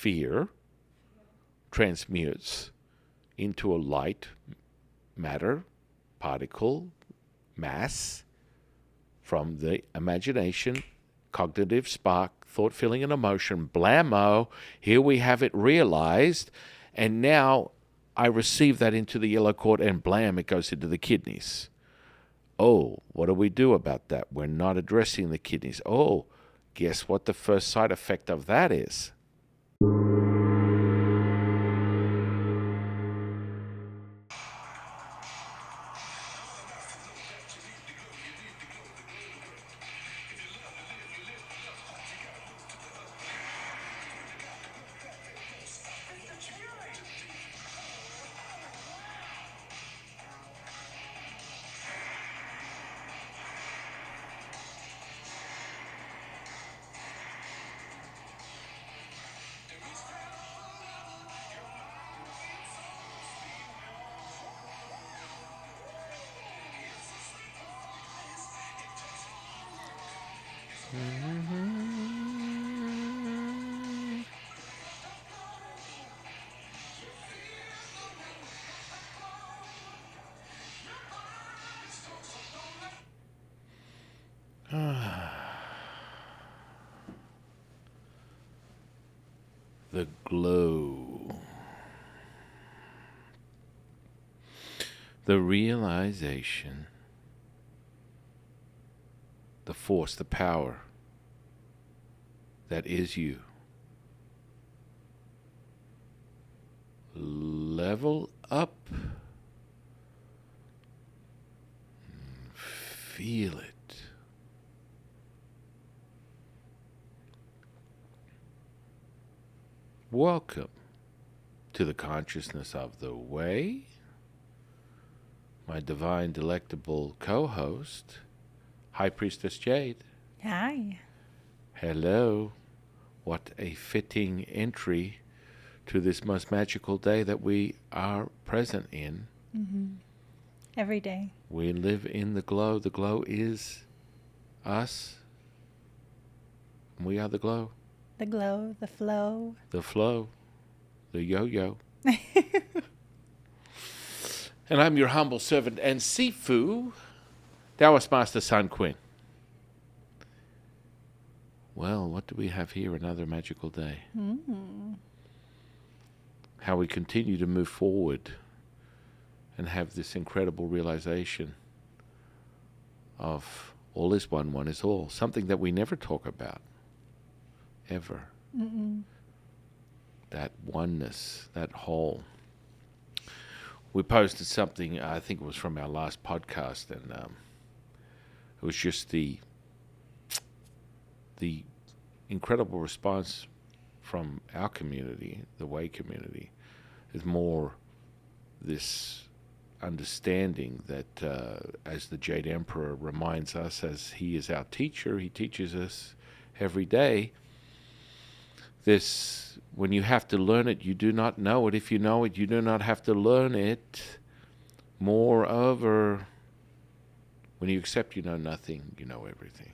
fear transmutes into a light matter particle mass from the imagination, cognitive spark, thought, feeling, and emotion. Blammo, here we have it realized, and now I receive that into the yellow cord, and blam, it goes into the kidneys. Oh, what do we do about that? We're not addressing the kidneys. Oh, guess what the first side effect of that is? The glow. The realization, the force, the power that is you. Level up. Feel it. Welcome to the consciousness of the way. My divine, delectable co-host, High Priestess Jade. Hi. Hello. What a fitting entry to this most magical day that we are present in. Mm-hmm. Every day. We live in the glow. The glow is us. We are the glow. The glow, the flow. The flow. The yo-yo. And I'm your humble servant and Sifu, Taoist Master Sun Quinn. Well, what do we have here? Another magical day. Mm. How we continue to move forward and have this incredible realization of all is one, one is all. Something that we never talk about, ever. Mm-mm. That oneness, that whole. We posted something, I think it was from our last podcast, and it was just the incredible response from our community, the Way community, is more this understanding that as the Jade Emperor reminds us, as he is our teacher, he teaches us every day, this, when you have to learn it, you do not know it. If you know it, you do not have to learn it. Moreover, when you accept you know nothing, you know everything.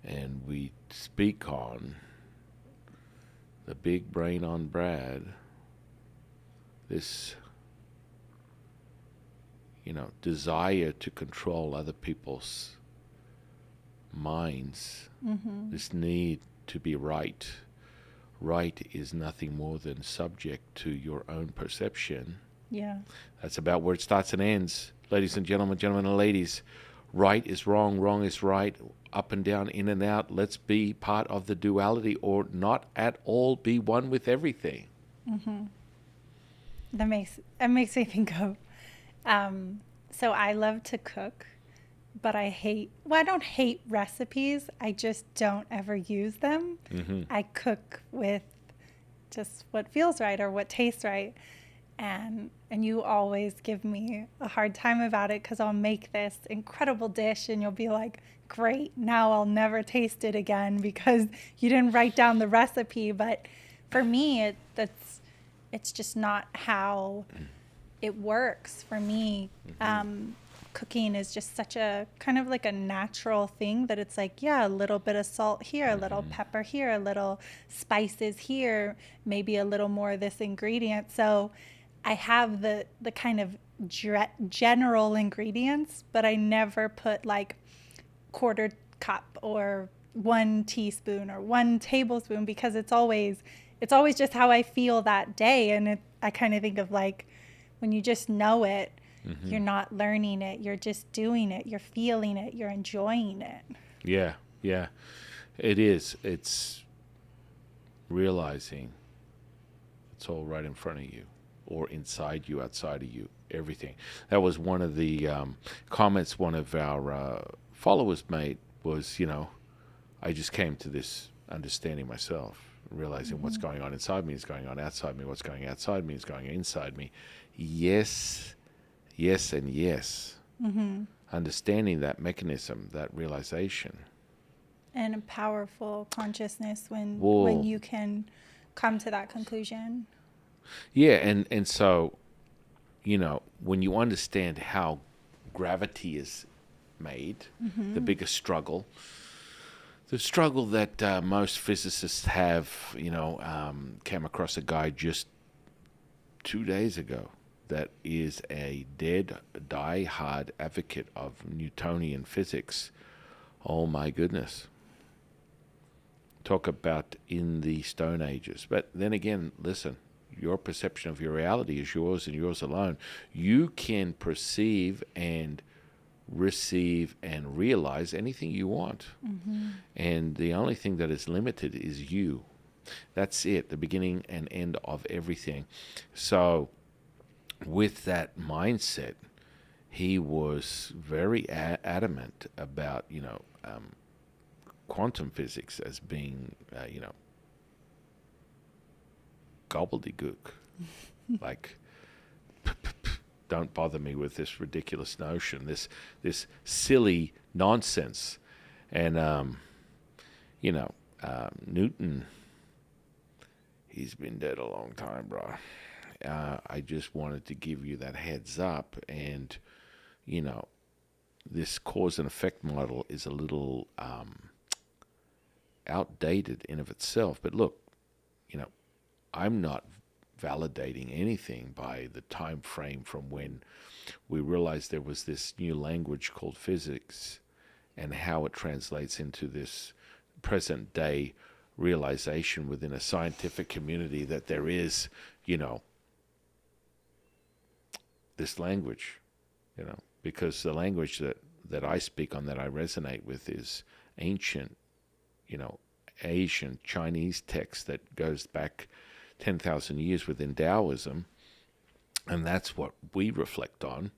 And we speak on the big brain on Brad, this, desire to control other people's minds, this need to be right. Right is nothing more than subject to your own perception. Yeah. That's about where it starts and ends. Ladies and gentlemen, gentlemen and ladies, right is wrong, wrong is right, up and down, in and out. Let's be part of the duality, or not at all be one with everything. Mm-hmm. That makes me think of, so I love to cook, but I don't hate recipes. I just don't ever use them. Mm-hmm. I cook with just what feels right or what tastes right. And you always give me a hard time about it because I'll make this incredible dish and you'll be like, great, now I'll never taste it again because you didn't write down the recipe. But for me, it's just not how it works for me. cooking is just such a kind of like a natural thing that it's like, yeah, a little bit of salt here, a little pepper here, a little spices here, maybe a little more of this ingredient. So I have the kind of general ingredients, but I never put like quarter cup or 1 teaspoon or 1 tablespoon, because it's always just how I feel that day. And I kind of think of like when you just know it, you're not learning it, you're just doing it, you're feeling it, you're enjoying it. Yeah, yeah. It is. It's realizing it's all right in front of you, or inside you, outside of you, everything. That was one of the comments one of our followers made was, I just came to this understanding myself, realizing what's going on inside me is going on outside me, what's going outside me is going inside me. Yes, yes, and yes. Understanding that mechanism, that realization. And a powerful consciousness when Whoa. you can come to that conclusion. Yeah, and so, when you understand how gravity is made, the biggest struggle, the struggle that most physicists have, came across a guy just 2 days ago that is a die-hard advocate of Newtonian physics. Oh my goodness. Talk about in the Stone Ages. But then again, listen, your perception of your reality is yours and yours alone. You can perceive and receive and realize anything you want. And the only thing that is limited is you. That's it, the beginning and end of everything. So with that mindset, he was very adamant about, quantum physics as being, gobbledygook. Like, don't bother me with this ridiculous notion, this silly nonsense. And, Newton, he's been dead a long time, bro. I just wanted to give you that heads up. And, this cause and effect model is a little outdated in of itself. But look, I'm not validating anything by the time frame from when we realized there was this new language called physics and how it translates into this present day realization within a scientific community that there is, this language, because the language that I speak on, that I resonate with, is ancient, Asian Chinese text that goes back 10,000 years within Taoism, and that's what we reflect on.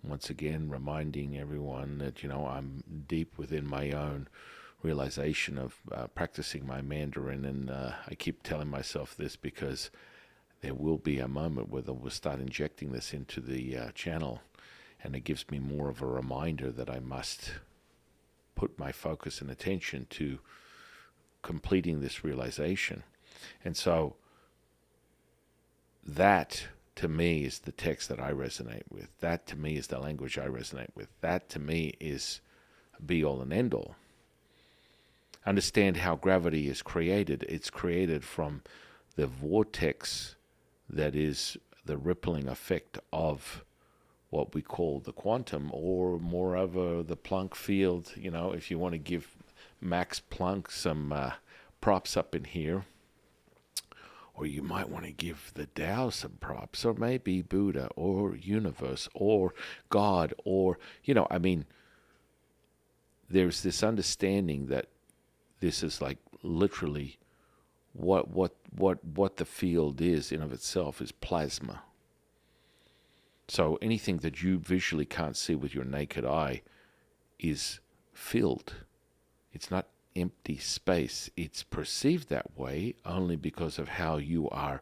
Once again, reminding everyone that, I'm deep within my own realization of practicing my Mandarin, and I keep telling myself this because there will be a moment where we'll start injecting this into the channel, and it gives me more of a reminder that I must put my focus and attention to completing this realization. And so that, to me, is the text that I resonate with. That, to me, is the language I resonate with. That, to me, is be-all and end-all. Understand how gravity is created. It's created from the vortex that is the rippling effect of what we call the quantum, or moreover, the Planck field. If you want to give Max Planck some props up in here, or you might want to give the Tao some props, or maybe Buddha, or universe, or God, or, there's this understanding that this is like literally what the field is in of itself is plasma. So anything that you visually can't see with your naked eye is filled. It's not empty space. It's perceived that way only because of how you are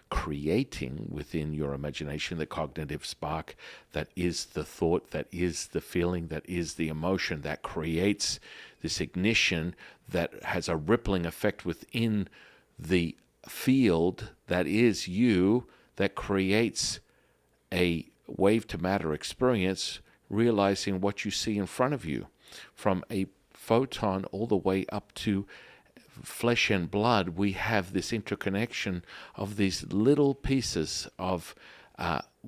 creating within your imagination the cognitive spark that is the thought, that is the feeling, that is the emotion, that creates this ignition that has a rippling effect within the field that is you, that creates a wave to matter experience, realizing what you see in front of you, from a photon all the way up to flesh and blood. We have this interconnection of these little pieces of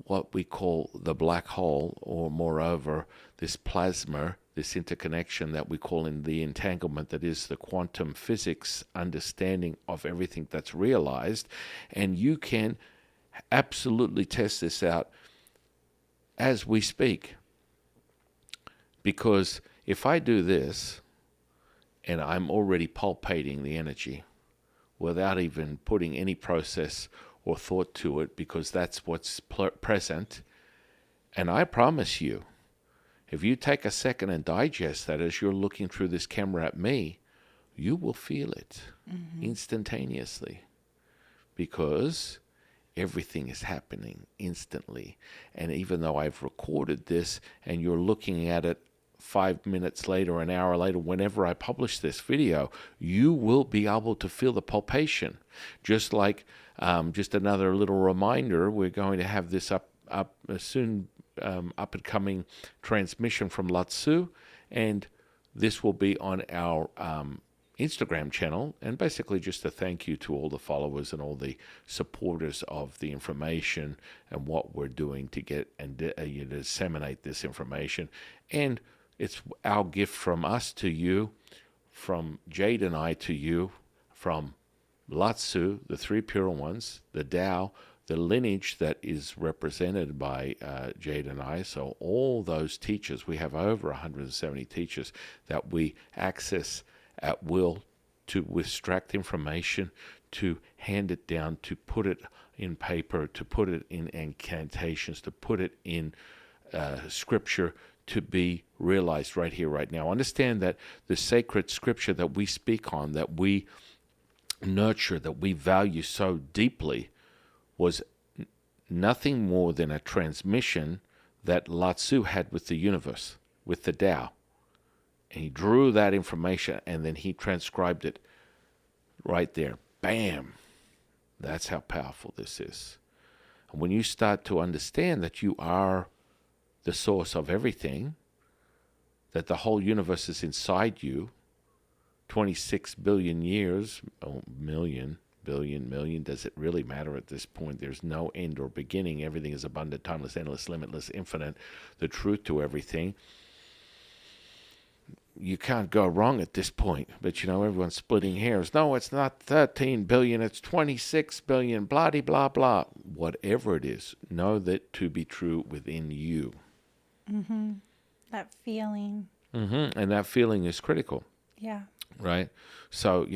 what we call the black hole, or moreover, this plasma, this interconnection that we call in the entanglement, that is the quantum physics understanding of everything that's realized. And you can absolutely test this out as we speak. Because if I do this, and I'm already palpating the energy without even putting any process or thought to it, because that's what's present, and I promise you, if you take a second and digest that as you're looking through this camera at me, you will feel it instantaneously, because everything is happening instantly. And even though I've recorded this and you're looking at it 5 minutes later, an hour later, whenever I publish this video, you will be able to feel the palpation. Just like, just another little reminder, we're going to have this up soon, up and coming transmission from Lao-Tzu, and this will be on our Instagram channel, and basically just a thank you to all the followers and all the supporters of the information and what we're doing to get and disseminate this information. And it's our gift from us to you, from Jade and I to you, from Lao-Tzu, the Three Pure Ones, the Tao, the lineage that is represented by Jade and I. So all those teachers, we have over 170 teachers that we access at will, to extract information, to hand it down, to put it in paper, to put it in incantations, to put it in scripture, to be realized right here, right now. Understand that the sacred scripture that we speak on, that we nurture, that we value so deeply, was nothing more than a transmission that Lao-Tzu had with the universe, with the Tao. And he drew that information and then he transcribed it right there. Bam! That's how powerful this is. And when you start to understand that you are the source of everything, that the whole universe is inside you, 26 billion years, million, does it really matter at this point? There's no end or beginning. Everything is abundant, timeless, endless, limitless, infinite, the truth to everything. You can't go wrong at this point. But, everyone's splitting hairs. No, it's not 13 billion, it's 26 billion, blah, blah, blah. Whatever it is, know that to be true within you. Mm-hmm. That feeling. Mm-hmm. And that feeling is critical. Yeah. Right? So,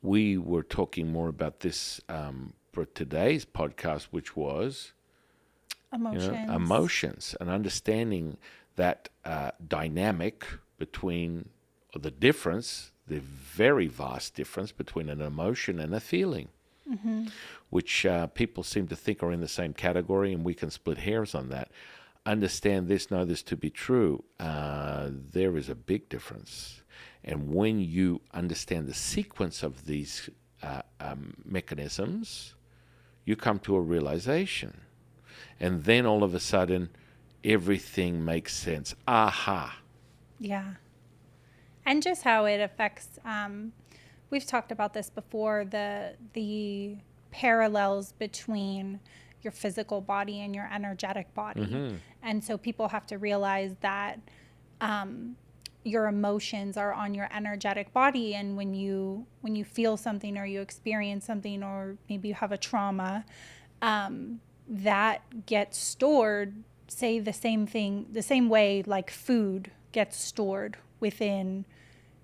we were talking more about this for today's podcast, which was emotions, and understanding that dynamic between, or the difference, the very vast difference between an emotion and a feeling, which people seem to think are in the same category, and we can split hairs on that. Understand this, know this to be true. There is a big difference. And when you understand the sequence of these mechanisms, you come to a realization. And then all of a sudden, everything makes sense. Aha. Yeah. And just how it affects, we've talked about this before, the parallels between your physical body and your energetic body. Mm-hmm. And so people have to realize that your emotions are on your energetic body, and when you feel something or you experience something, or maybe you have a trauma, that gets stored, say the same way like food gets stored within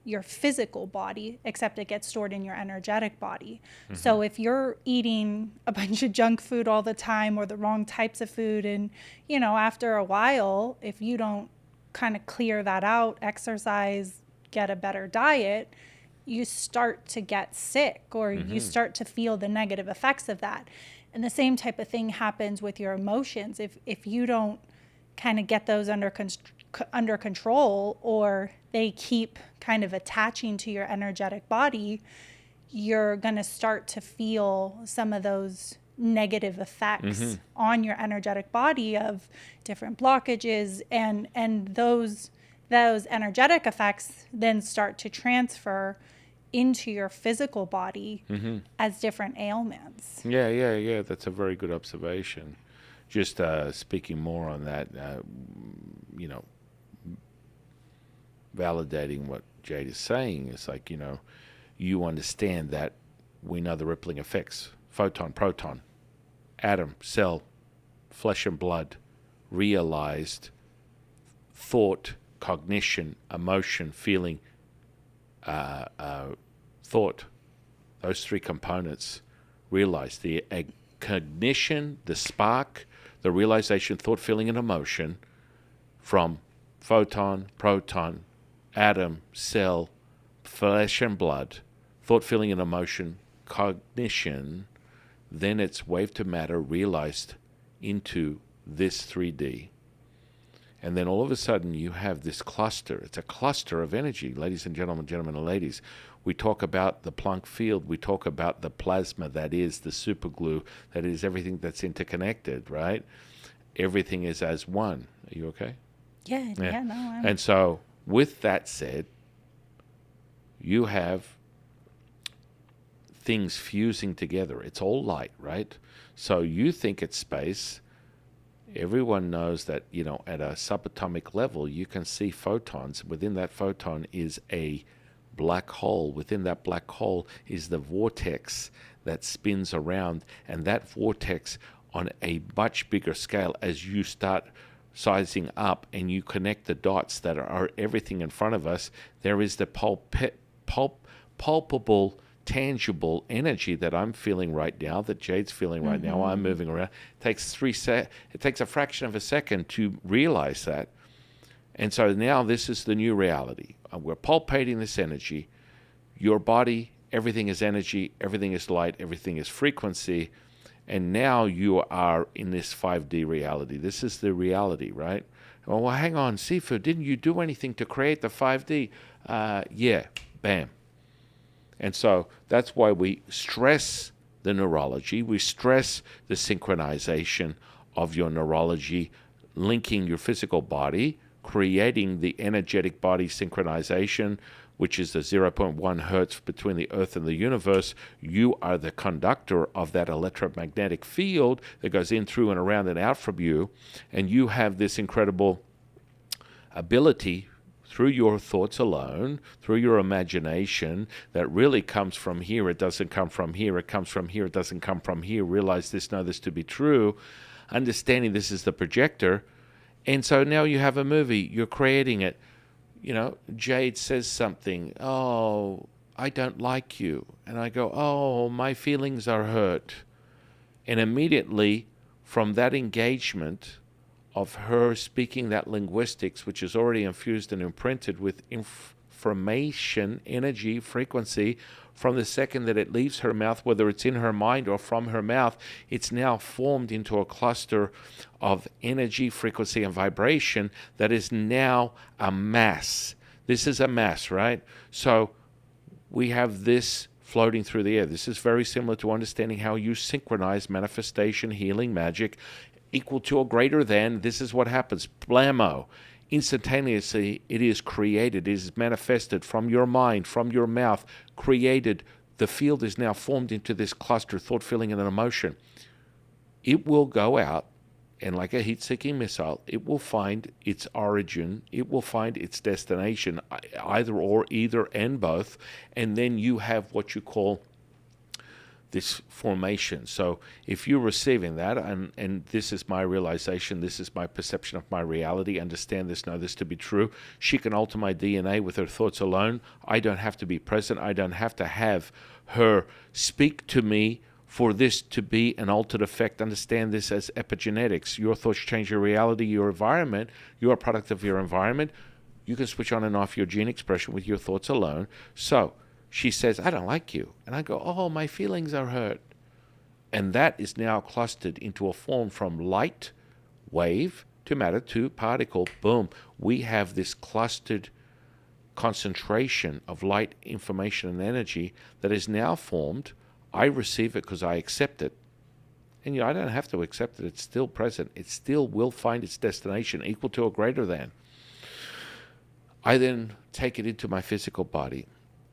your physical body, except it gets stored in your energetic body. Mm-hmm. So if you're eating a bunch of junk food all the time, or the wrong types of food, and after a while, if you don't kind of clear that out, exercise, get a better diet, you start to get sick, or you start to feel the negative effects of that. And the same type of thing happens with your emotions. If you don't kind of get those under control, or they keep kind of attaching to your energetic body, you're going to start to feel some of those negative effects on your energetic body of different blockages, and those energetic effects then start to transfer into your physical body as different ailments. Yeah. That's a very good observation. Just speaking more on that, you know, validating what Jade is saying is like, you understand that we know the rippling effects: photon, proton, atom, cell, flesh and blood, realized thought, cognition, emotion, feeling, thought. Those three components realized: the cognition, the spark, the realization, thought, feeling, and emotion from photon, proton, atom, cell, flesh and blood, thought, feeling, and emotion, cognition, then it's wave to matter realized into this 3D. And then all of a sudden you have this cluster. It's a cluster of energy, ladies and gentlemen and ladies. We talk about the Planck field. We talk about the plasma that is the superglue, that is everything that's interconnected, right? Everything is as one. Are you okay? Yeah. No. And so with that said, you have things fusing together. It's all light, right? So you think it's space. Everyone knows that, at a subatomic level, you can see photons. Within that photon is a black hole. Within that black hole is the vortex that spins around. And that vortex, on a much bigger scale, as you start sizing up and you connect the dots that are everything in front of us, there is the palpable, tangible energy that I'm feeling right now, that Jade's feeling right now. I'm moving around. It takes a fraction of a second to realize that. And so now this is the new reality. We're palpating this energy. Your body, everything is energy, everything is light, everything is frequency. And now you are in this 5D reality. This is the reality, right? Well, hang on, Sifu, didn't you do anything to create the 5D? Yeah, bam. And so that's why we stress the neurology. We stress the synchronization of your neurology, linking your physical body, creating the energetic body synchronization, which is the 0.1 hertz between the Earth and the universe. You are the conductor of that electromagnetic field that goes in, through, and around and out from you. And you have this incredible ability through your thoughts alone, through your imagination, that really comes from here. It doesn't come from here. It comes from here. It doesn't come from here. Realize this, know this to be true. Understanding this is the projector. And so now you have a movie. You're creating it. Jade says something. Oh, I don't like you. And I go, oh, my feelings are hurt. And immediately from that engagement of her speaking that linguistics, which is already infused and imprinted with information, energy, frequency, from the second that it leaves her mouth, whether it's in her mind or from her mouth, it's now formed into a cluster of energy, frequency, and vibration that is now a mass. This is a mass, right? So we have this floating through the air. This is very similar to understanding how you synchronize manifestation, healing, magic, equal to or greater than. This is what happens. Blammo. Instantaneously, it is created. It is manifested from your mind, from your mouth, created. The field is now formed into this cluster, thought, feeling, and an emotion. It will go out, and like a heat-seeking missile, it will find its origin. It will find its destination, either or, either and both. And then you have what you call this formation. So if you're receiving that, and this is my realization, this is my perception of my reality, understand this, know this to be true, she can alter my DNA with her thoughts alone. I don't have to be present. I don't have to have her speak to me for this to be an altered effect. Understand this as epigenetics. Your thoughts change your reality, your environment. You're a product of your environment. You can switch on and off your gene expression with your thoughts alone. So she says, I don't like you. And I go, oh, my feelings are hurt. And that is now clustered into a form from light, wave, to matter, to particle. Boom. We have this clustered concentration of light, information, and energy that is now formed. I receive it because I accept it. and I don't have to accept that it's still present. It still will find its destination equal to or greater than. I then take it into my physical body.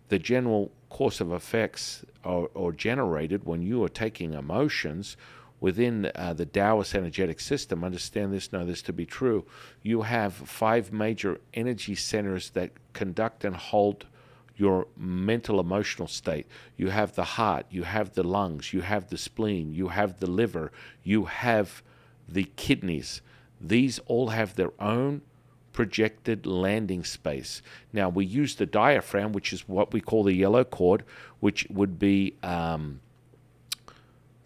The general course of effects are generated when you are taking emotions within the Taoist energetic system. Understand this, know this to be true. You have 5 major energy centers that conduct and hold your mental emotional state. You have the heart, you have the lungs, you have the spleen, you have the liver, you have the kidneys. These all have their own projected landing space. Now, we use the diaphragm, which is what we call the yellow cord, which would be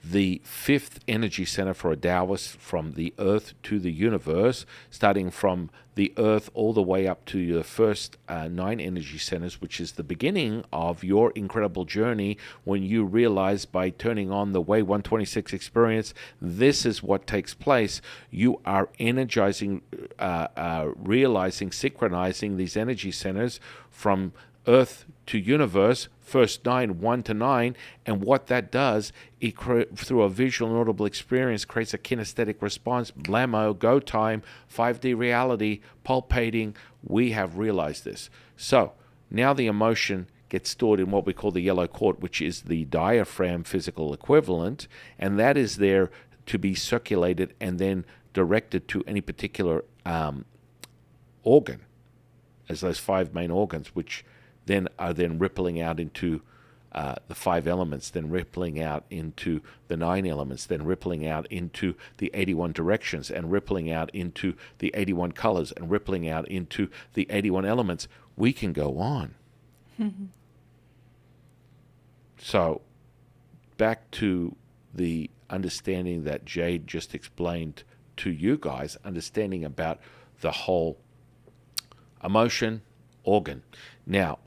the 5th energy center for a Taoist, from the earth to the universe, starting from the earth all the way up to your first 9 energy centers, which is the beginning of your incredible journey when you realize, by turning on the Way 126 experience, this is what takes place. You are energizing, realizing, synchronizing these energy centers from earth to universe, first 9, 1 to 9, and what that does, it through a visual and audible experience creates a kinesthetic response, blammo, go time, 5D reality, pulpating. We have realized this. So now the emotion gets stored in what we call the yellow cord, which is the diaphragm physical equivalent, and that is there to be circulated and then directed to any particular organ, as those 5 main organs, which then are then rippling out into the 5 elements, then rippling out into the 9 elements, then rippling out into the 81 directions, and rippling out into the 81 colors, and rippling out into the 81 elements. We can go on. So back to the understanding that Jade just explained to you guys, understanding about the whole emotion organ. Now,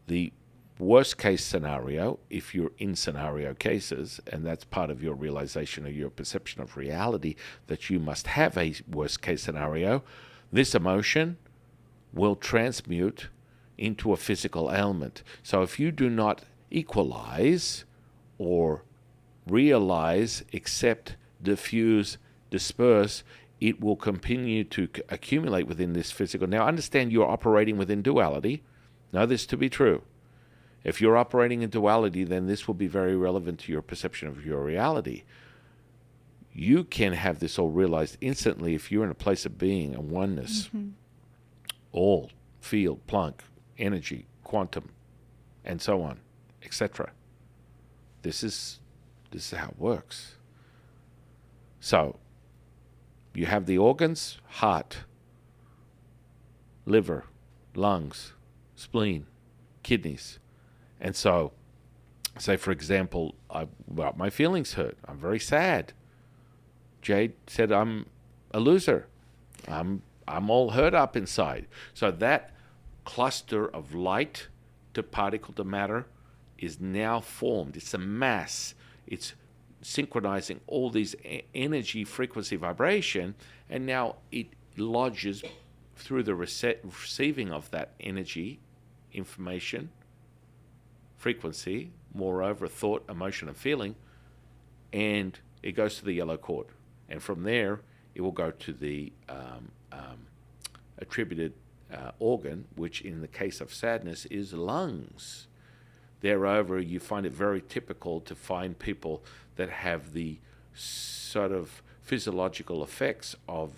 the worst case scenario, if you're in scenario cases, and that's part of your realization or your perception of reality, that you must have a worst case scenario, this emotion will transmute into a physical ailment. So if you do not equalize or realize, accept, diffuse, disperse, it will continue to accumulate within this physical. Now, understand you're operating within duality. Know this to be true. If you're operating in duality, then this will be very relevant to your perception of your reality. You can have this all realized instantly if you're in a place of being and oneness. All, field, Planck, energy, quantum, and so on, etc. This is how it works. So, you have the organs: heart, liver, lungs, spleen, kidneys. And so, say for example, my feelings hurt. I'm very sad. Jade said I'm a loser. I'm all hurt up inside. So that cluster of light to particle to matter is now formed. It's a mass. It's synchronizing all these energy, frequency, vibration, and now it lodges through the receiving of that energy, information, frequency, moreover thought, emotion, and feeling, and it goes to the yellow cord. And from there, it will go to the attributed organ, which in the case of sadness is lungs. Thereover, you find it very typical to find people that have the sort of physiological effects of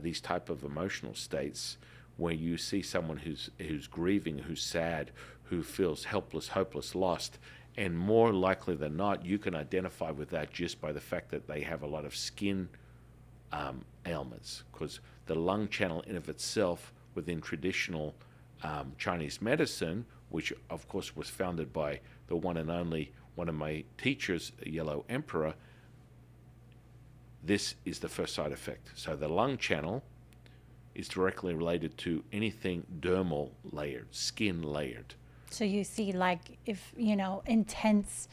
these type of emotional states, where you see someone who's grieving, who's sad, who feels helpless, hopeless, lost, and more likely than not, you can identify with that just by the fact that they have a lot of skin ailments, because the lung channel in of itself within traditional Chinese medicine, which of course was founded by the one and only one of my teachers, Yellow Emperor, this is the first side effect. So the lung channel is directly related to anything dermal layered, skin layered. So you see, like, if, intense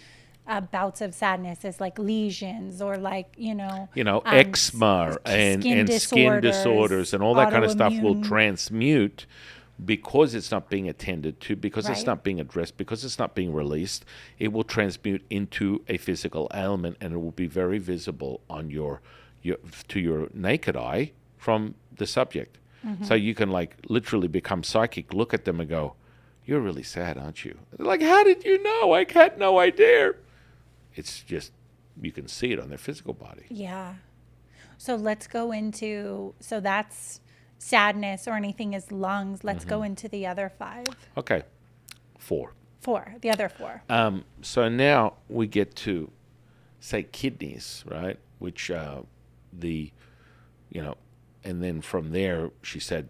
bouts of sadness is like lesions, or like, eczema and skin disorders and all that kind of stuff will transmute because it's not being attended to, because it's Right. not being addressed, because it's not being released, it will transmute into a physical ailment, and it will be very visible on your to your naked eye from the subject. So you can like literally become psychic, look at them and go, "You're really sad, aren't you?" They're like, "How did you know? I had no idea." It's just you can see it on their physical body. Yeah. So let's go into, so that's sadness or anything is lungs. Let's go into the other 5. Okay, 4. 4, the other 4. So now we get to say kidneys, right? Which the you know, and then from there she said,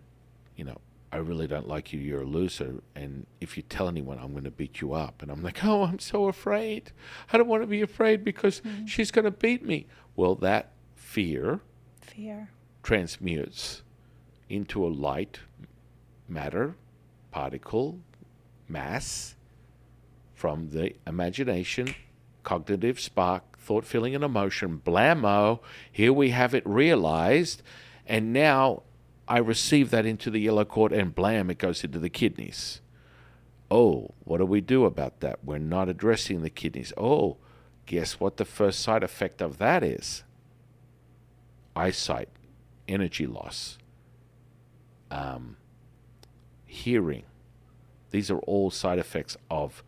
I really don't like you. You're a loser, and if you tell anyone, I'm going to beat you up. And I'm like, oh, I'm so afraid. I don't want to be afraid because she's going to beat me. Well, that fear transmutes into a light matter particle mass from the imagination, cognitive spark, thought, feeling, and emotion. Blammo, here we have it realized, and now I receive that into the yellow cord, and blam, it goes into the kidneys. Oh, what do we do about that? We're not addressing the kidneys. Oh, guess what the first side effect of that is? Eyesight, energy loss, hearing. These are all side effects of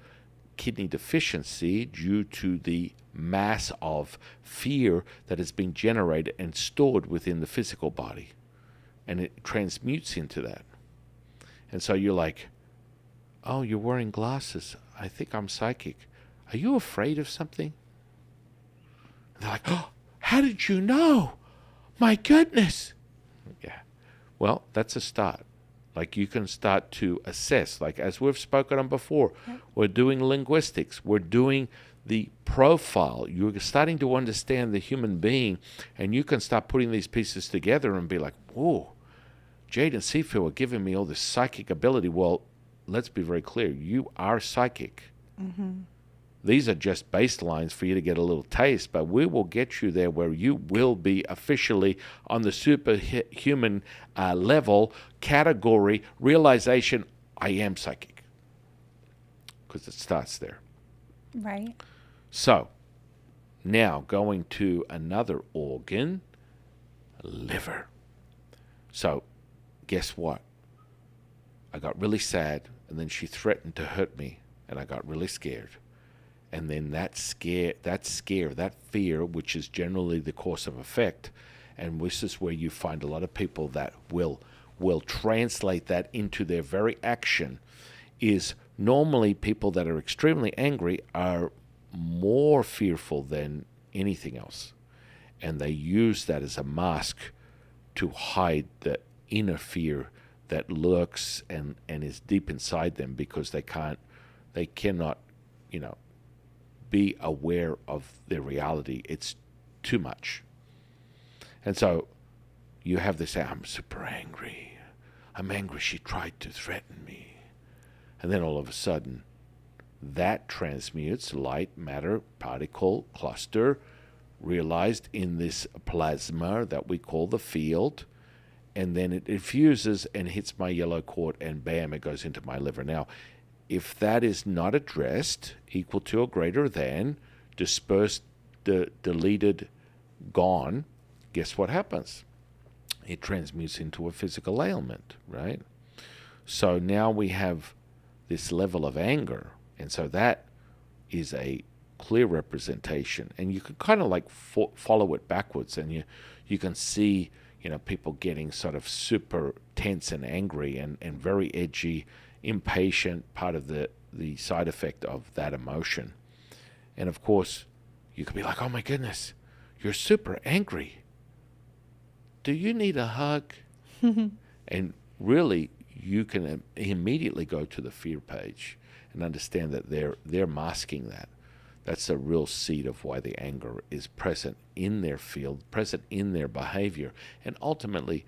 kidney deficiency due to the mass of fear that has been generated and stored within the physical body. And it transmutes into that. And so you're like, oh, you're wearing glasses. I think I'm psychic. Are you afraid of something? And they're like, oh, how did you know? My goodness. Yeah. Well, that's a start. Like you can start to assess, like as we've spoken on before, we're doing linguistics, we're doing the profile. You're starting to understand the human being, and you can start putting these pieces together and be like, whoa, Jade and Sifu are giving me all this psychic ability. Well, let's be very clear. You are psychic. These are just baselines for you to get a little taste, but we will get you there where you will be officially on the superhuman level, category, realization, I am psychic. Because it starts there. Right. So, now going to another organ, liver. So, guess what? I got really sad, and then she threatened to hurt me, and I got really scared. And then that fear, which is generally the cause of effect, and this is where you find a lot of people that will translate that into their very action, is normally people that are extremely angry are more fearful than anything else. And they use that as a mask to hide the inner fear that lurks and is deep inside them, because they cannot, be aware of their reality. It's too much. And so you have this, I'm super angry. I'm angry she tried to threaten me. And then all of a sudden, that transmutes light, matter, particle, cluster, realized in this plasma that we call the field. And then it infuses and hits my yellow cord, and bam, it goes into my liver. Now, if that is not addressed, equal to or greater than, dispersed, deleted, gone, guess what happens? It transmutes into a physical ailment, right? So now we have this level of anger, and so that is a clear representation. And you can kind of like follow it backwards, and you can see, people getting sort of super tense and angry and very edgy, impatient, part of the side effect of that emotion. And of course, you could be like, oh my goodness, you're super angry. Do you need a hug? And really, you can immediately go to the fear page and understand that they're masking that. That's the real seed of why the anger is present in their field, present in their behavior, and ultimately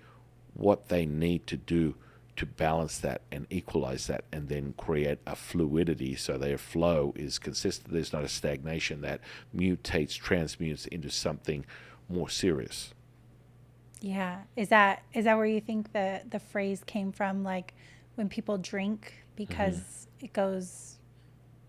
what they need to do to balance that and equalize that, and then create a fluidity so their flow is consistent. There's not a stagnation that mutates, transmutes into something more serious. Yeah. Is that where you think the phrase came from? Like, when people drink because it goes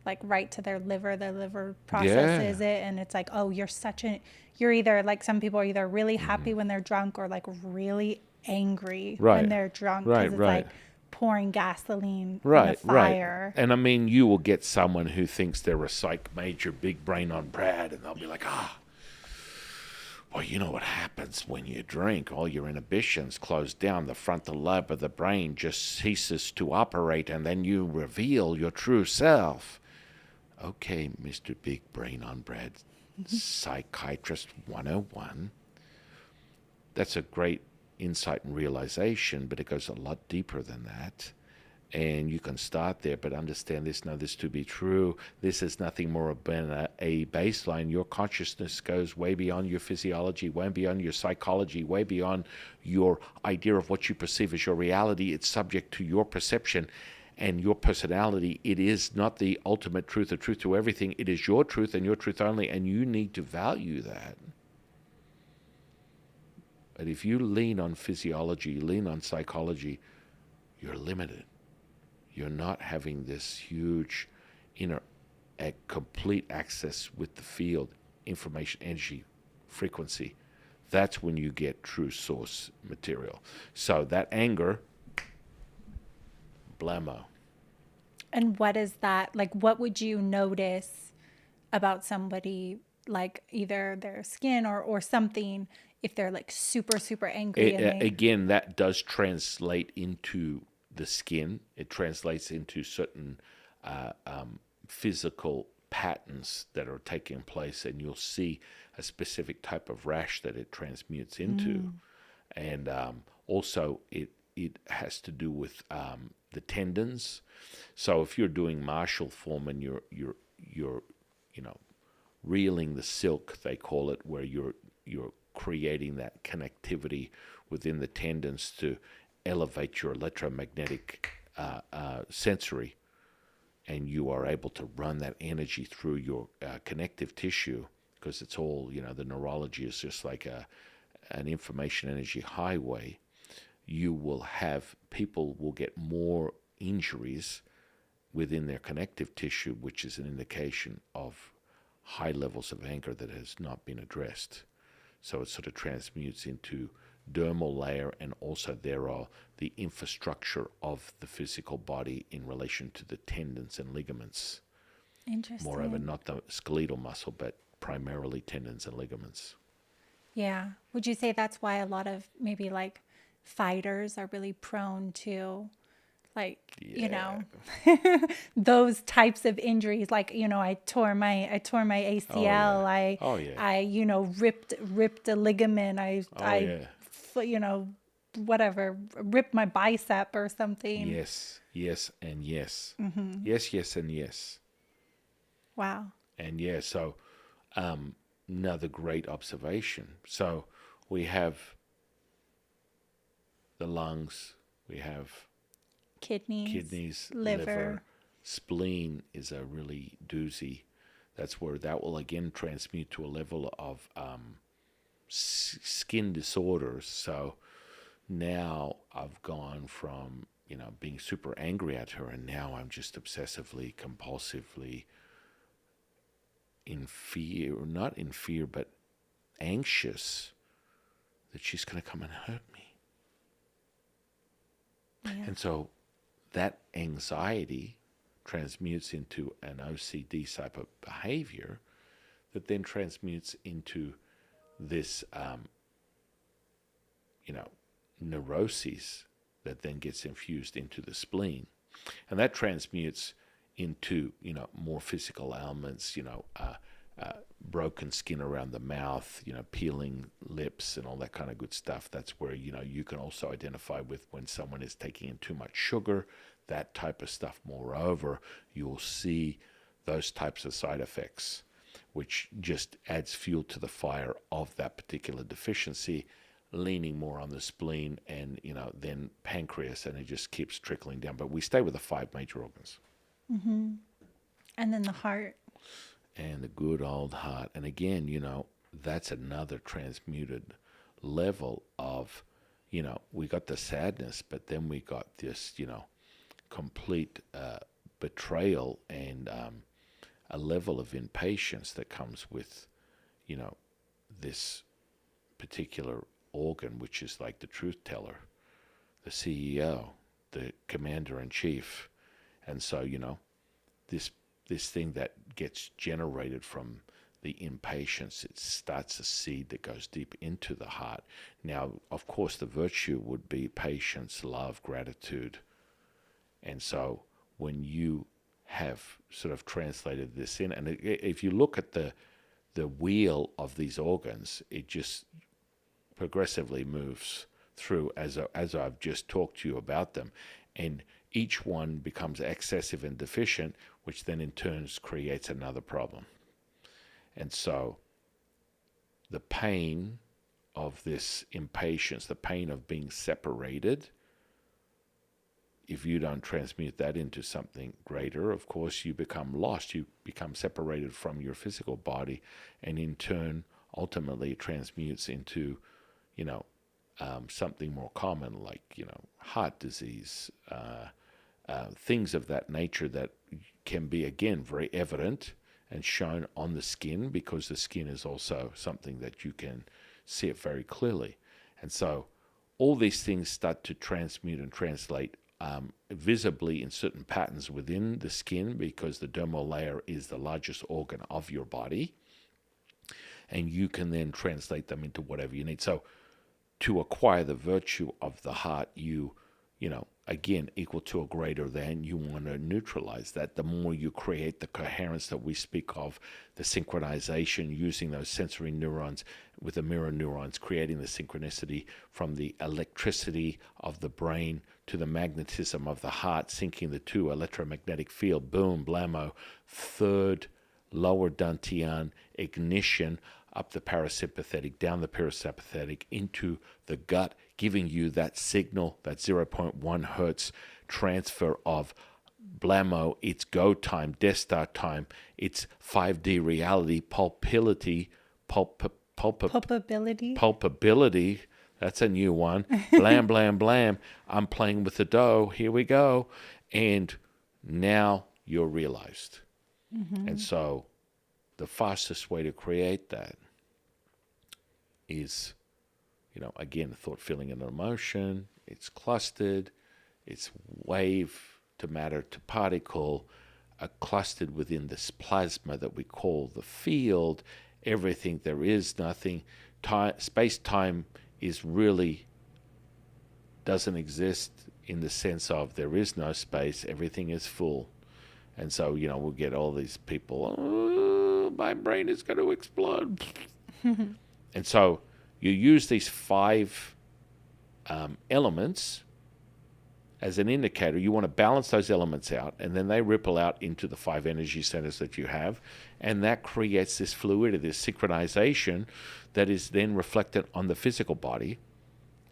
like right to their liver processes Yeah. it, and it's like, oh, you're either like, some people are either really happy when they're drunk or like really angry when Right. they're drunk, because Right, it's right. like pouring gasoline on a Right, right. fire. And I mean, you will get someone who thinks they're a psych major, big brain on Brad, and they'll be like, well, you know what happens when you drink? All your inhibitions close down. The frontal lobe of the brain just ceases to operate, and then you reveal your true self. Okay, Mr. Big Brain on Bread, Psychiatrist 101. That's a great insight and realization, but it goes a lot deeper than that. And you can start there, but understand this, know this to be true. This is nothing more than a baseline. Your consciousness goes way beyond your physiology, way beyond your psychology, way beyond your idea of what you perceive as your reality. It's subject to your perception and your personality. It is not the ultimate truth, the truth to everything. It is your truth and your truth only, and you need to value that. But if you lean on physiology, lean on psychology, you're limited. You're not having this huge inner complete access with the field, information, energy, frequency. That's when you get true source material. So that anger, blammo. And what is that like? What would you notice about somebody, like either their skin or something, if they're like super super angry and they Again, that does translate into the skin. It translates into certain physical patterns that are taking place, and you'll see a specific type of rash that it transmutes into. And also, it has to do with the tendons. So if you're doing martial form and you're you know reeling the silk, they call it, where you're creating that connectivity within the tendons to elevate your electromagnetic sensory, and you are able to run that energy through your connective tissue, because it's all, the neurology is just like an information energy highway. People will get more injuries within their connective tissue, which is an indication of high levels of anger that has not been addressed. So it sort of transmutes into dermal layer, and also there are the infrastructure of the physical body in relation to the tendons and ligaments. Moreover, interesting. not the skeletal muscle, but primarily tendons and ligaments. Yeah. Would you say that's why a lot of maybe like fighters are really prone to, like, Yeah. those types of injuries? Like, I tore my Oh yeah. ACL. I Oh yeah. I ripped a ligament. Oh yeah. you know, whatever, ripped my bicep or something. Yes. Yes and yes. Yes. Yes and yes. Wow. And yeah. So another great observation. So we have the lungs. We have kidneys, liver, Liver. spleen is a really doozy. That's where that will again transmute to a level of skin disorders. So now I've gone from being super angry at her, and now I'm just obsessively, compulsively in fear, not in fear, but anxious that she's going to come and hurt me. Yeah. And so that anxiety transmutes into an OCD type of behavior that then transmutes into this, neuroses that then gets infused into the spleen. And that transmutes into, more physical ailments, broken skin around the mouth, peeling lips and all that kind of good stuff. That's where, you can also identify with when someone is taking in too much sugar, that type of stuff. Moreover, you'll see those types of side effects, which just adds fuel to the fire of that particular deficiency, leaning more on the spleen and, then pancreas, and it just keeps trickling down. But we stay with the 5 major organs. And then the heart. And the good old heart. And again, that's another transmuted level of, we got the sadness, but then we got this, complete betrayal and a level of impatience that comes with, this particular organ, which is like the truth teller, the CEO, the commander in chief. And so, this thing that gets generated from the impatience, it starts a seed that goes deep into the heart. Now, of course, the virtue would be patience, love, gratitude. And so when you have sort of translated this in, and if you look at the wheel of these organs, it just progressively moves through as I've just talked to you about them. And each one becomes excessive and deficient, which then in turn creates another problem. And so the pain of this impatience, the pain of being separated, if you don't transmute that into something greater, of course, you become lost. You become separated from your physical body, and in turn, ultimately, it transmutes into, something more common, like, heart disease, things of that nature that can be, again, very evident and shown on the skin, because the skin is also something that you can see it very clearly. And so all these things start to transmute and translate visibly in certain patterns within the skin, because the dermal layer is the largest organ of your body, and you can then translate them into whatever you need. So to acquire the virtue of the heart, again, equal to or greater than, you want to neutralize that. The more you create the coherence that we speak of, the synchronization, using those sensory neurons with the mirror neurons, creating the synchronicity from the electricity of the brain to the magnetism of the heart, syncing the two, electromagnetic field, boom, blammo, third lower dantian, ignition, up the parasympathetic, down the parasympathetic, into the gut, giving you that signal, that 0.1 hertz transfer of blammo, it's go time, death star time, it's 5D reality, pulpability, that's a new one, blam, blam, blam, I'm playing with the dough, here we go, and now you're realized. Mm-hmm. And so the fastest way to create that is, again, thought, feeling, and emotion. It's clustered. It's wave to matter to particle, clustered within this plasma that we call the field. Everything, there is nothing. Space-time is really doesn't exist in the sense of there is no space. Everything is full. And so, we'll get all these people, oh, my brain is going to explode. And so you use these 5 elements as an indicator. You want to balance those elements out, and then they ripple out into the 5 energy centers that you have, and that creates this fluidity, this synchronization that is then reflected on the physical body,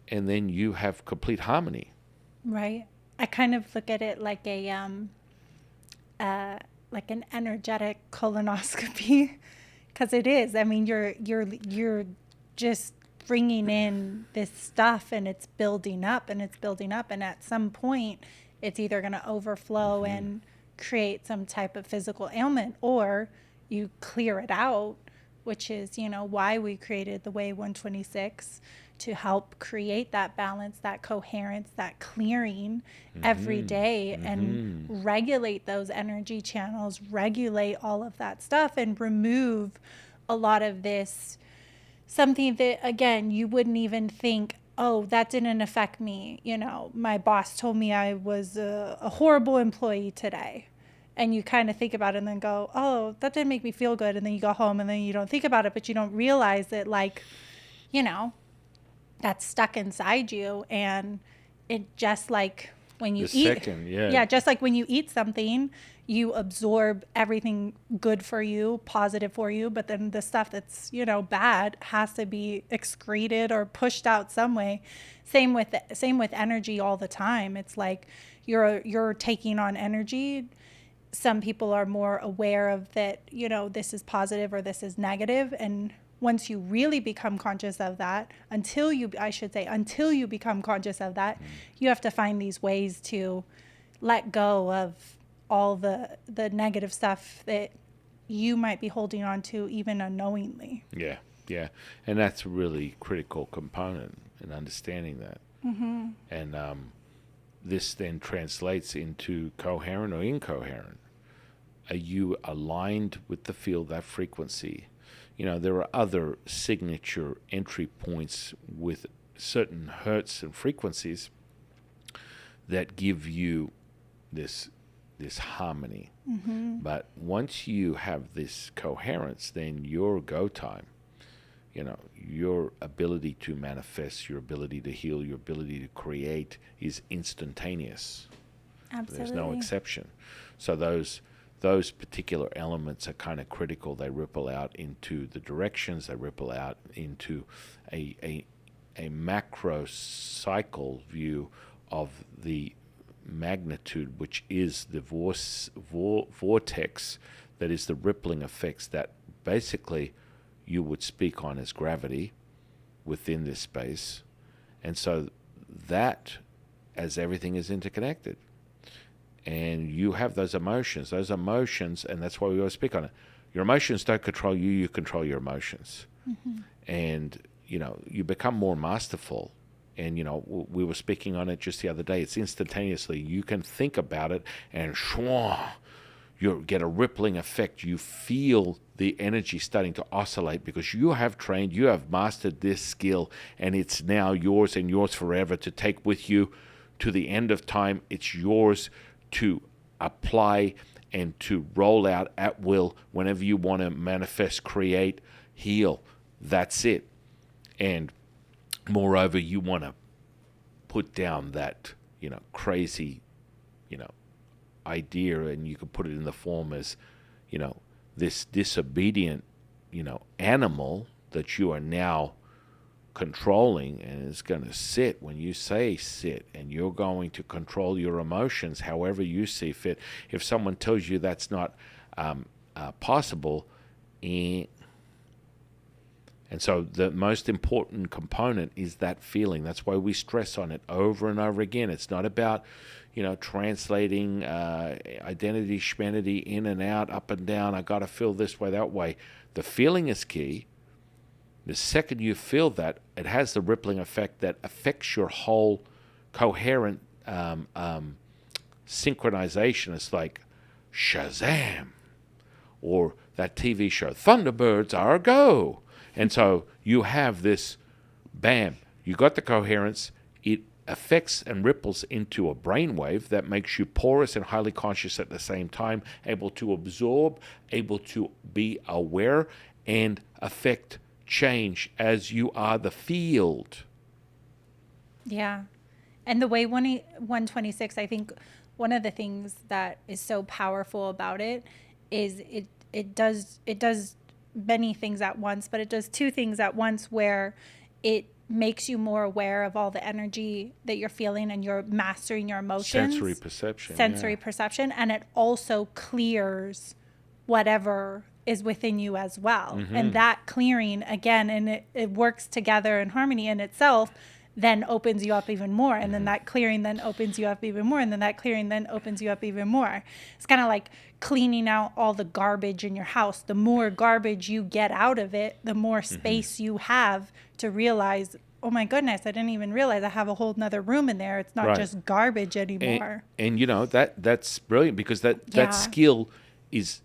and then you have complete harmony. Right. I kind of look at it like like an energetic colonoscopy, because it is. I mean, you're just bringing in this stuff, and it's building up, and it's building up, and at some point it's either going to overflow mm-hmm. and create some type of physical ailment, or you clear it out, which is, why we created the Way 126, to help create that balance, that coherence, that clearing mm-hmm. every day mm-hmm. and regulate those energy channels, regulate all of that stuff, and remove a lot of this, something that, again, you wouldn't even think, oh, that didn't affect me. My boss told me I was a horrible employee today. And you kind of think about it and then go, oh, that didn't make me feel good. And then you go home and then you don't think about it, but you don't realize that, that's stuck inside you. And it just like when you just like when you eat something, you absorb everything good for you, positive for you, but then the stuff that's, bad has to be excreted or pushed out some way. Same with energy all the time. It's like you're taking on energy. Some people are more aware of that, this is positive or this is negative. And once you really become conscious of that, until you become conscious of that, you have to find these ways to let go of all the negative stuff that you might be holding on to even unknowingly. Yeah, yeah. And that's a really critical component in understanding that. Mm-hmm. And this then translates into coherent or incoherent. Are you aligned with the field, that frequency? You know, there are other signature entry points with certain hertz and frequencies that give you this harmony. Mm-hmm. But once you have this coherence, then your go time, you know, your ability to manifest, your ability to heal, your ability to create is instantaneous. Absolutely. There's no exception. So those particular elements are kind of critical. They ripple out into the directions. They ripple out into a macro cycle view of the magnitude, which is the vortex that is the rippling effects that basically you would speak on as gravity within this space. And so that, as everything is interconnected, and you have those emotions, and that's why we always speak on it. Your emotions don't control you, you control your emotions. Mm-hmm. And, you know, you become more masterful. And, you know, we were speaking on it just the other day. It's instantaneously. You can think about it and you get a rippling effect. You feel the energy starting to oscillate because you have trained, you have mastered this skill, and it's now yours and yours forever to take with you to the end of time. It's yours to apply and to roll out at will whenever you want to manifest, create, heal. That's it. And moreover, you want to put down that, you know, crazy, you know, idea, and you could put it in the form as, you know, this disobedient, you know, animal that you are now controlling, and is going to sit when you say sit, and you're going to control your emotions however you see fit. If someone tells you that's not possible, and so the most important component is that feeling. That's why we stress on it over and over again. It's not about, you know, translating identity, schmenity, in and out, up and down. I got to feel this way, that way. The feeling is key. The second you feel that, it has the rippling effect that affects your whole coherent synchronization. It's like Shazam, or that TV show, Thunderbirds are a go. And so you have this, bam, you got the coherence. It affects and ripples into a brainwave that makes you porous and highly conscious at the same time, able to absorb, able to be aware, and affect change as you are the field. Yeah. And the way 126, I think one of the things that is so powerful about it is it does many things at once, but it does two things at once, where it makes you more aware of all the energy that you're feeling, and you're mastering your emotions. Sensory perception. And it also clears whatever is within you as well. Mm-hmm. And that clearing, again, and it works together in harmony in itself, then opens you up even more. And then that clearing then opens you up even more. And then that clearing then opens you up even more. It's kind of like cleaning out all the garbage in your house. The more garbage you get out of it, the more space you have to realize, oh my goodness, I didn't even realize I have a whole nother room in there. It's not just garbage anymore. And you know, that's brilliant, because that skill is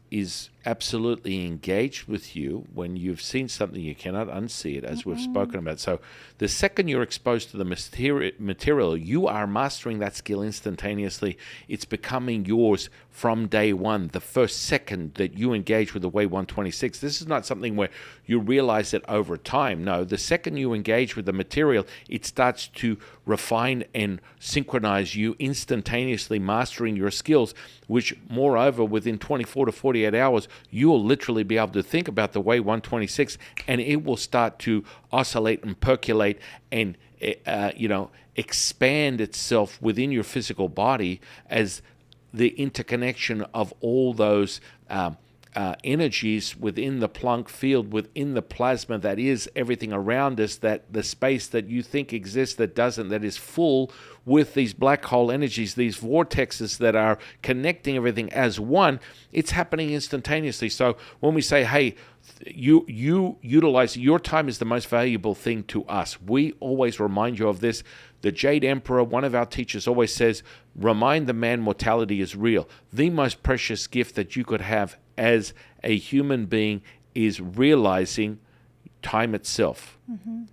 absolutely engaged with you when you've seen something. You cannot unsee it, as we've spoken about. So the second you're exposed to the material, you are mastering that skill instantaneously. It's becoming yours from day one, the first second that you engage with the way 126. This is not something where you realize it over time. No, the second you engage with the material, it starts to refine and synchronize you, instantaneously mastering your skills, which moreover, within 24 to 48 hours, you'll literally be able to think about the way 126, and it will start to oscillate and percolate and expand itself within your physical body as the interconnection of all those energies within the Planck field, within the plasma that is everything around us, that the space that you think exists that doesn't, that is full with these black hole energies, these vortexes that are connecting everything as one, it's happening instantaneously. So when we say, hey, you utilize your time is the most valuable thing to us, we always remind you of this. The Jade Emperor, one of our teachers, always says, remind the man mortality is real. The most precious gift that you could have as a human being is realizing time itself. Mm-hmm.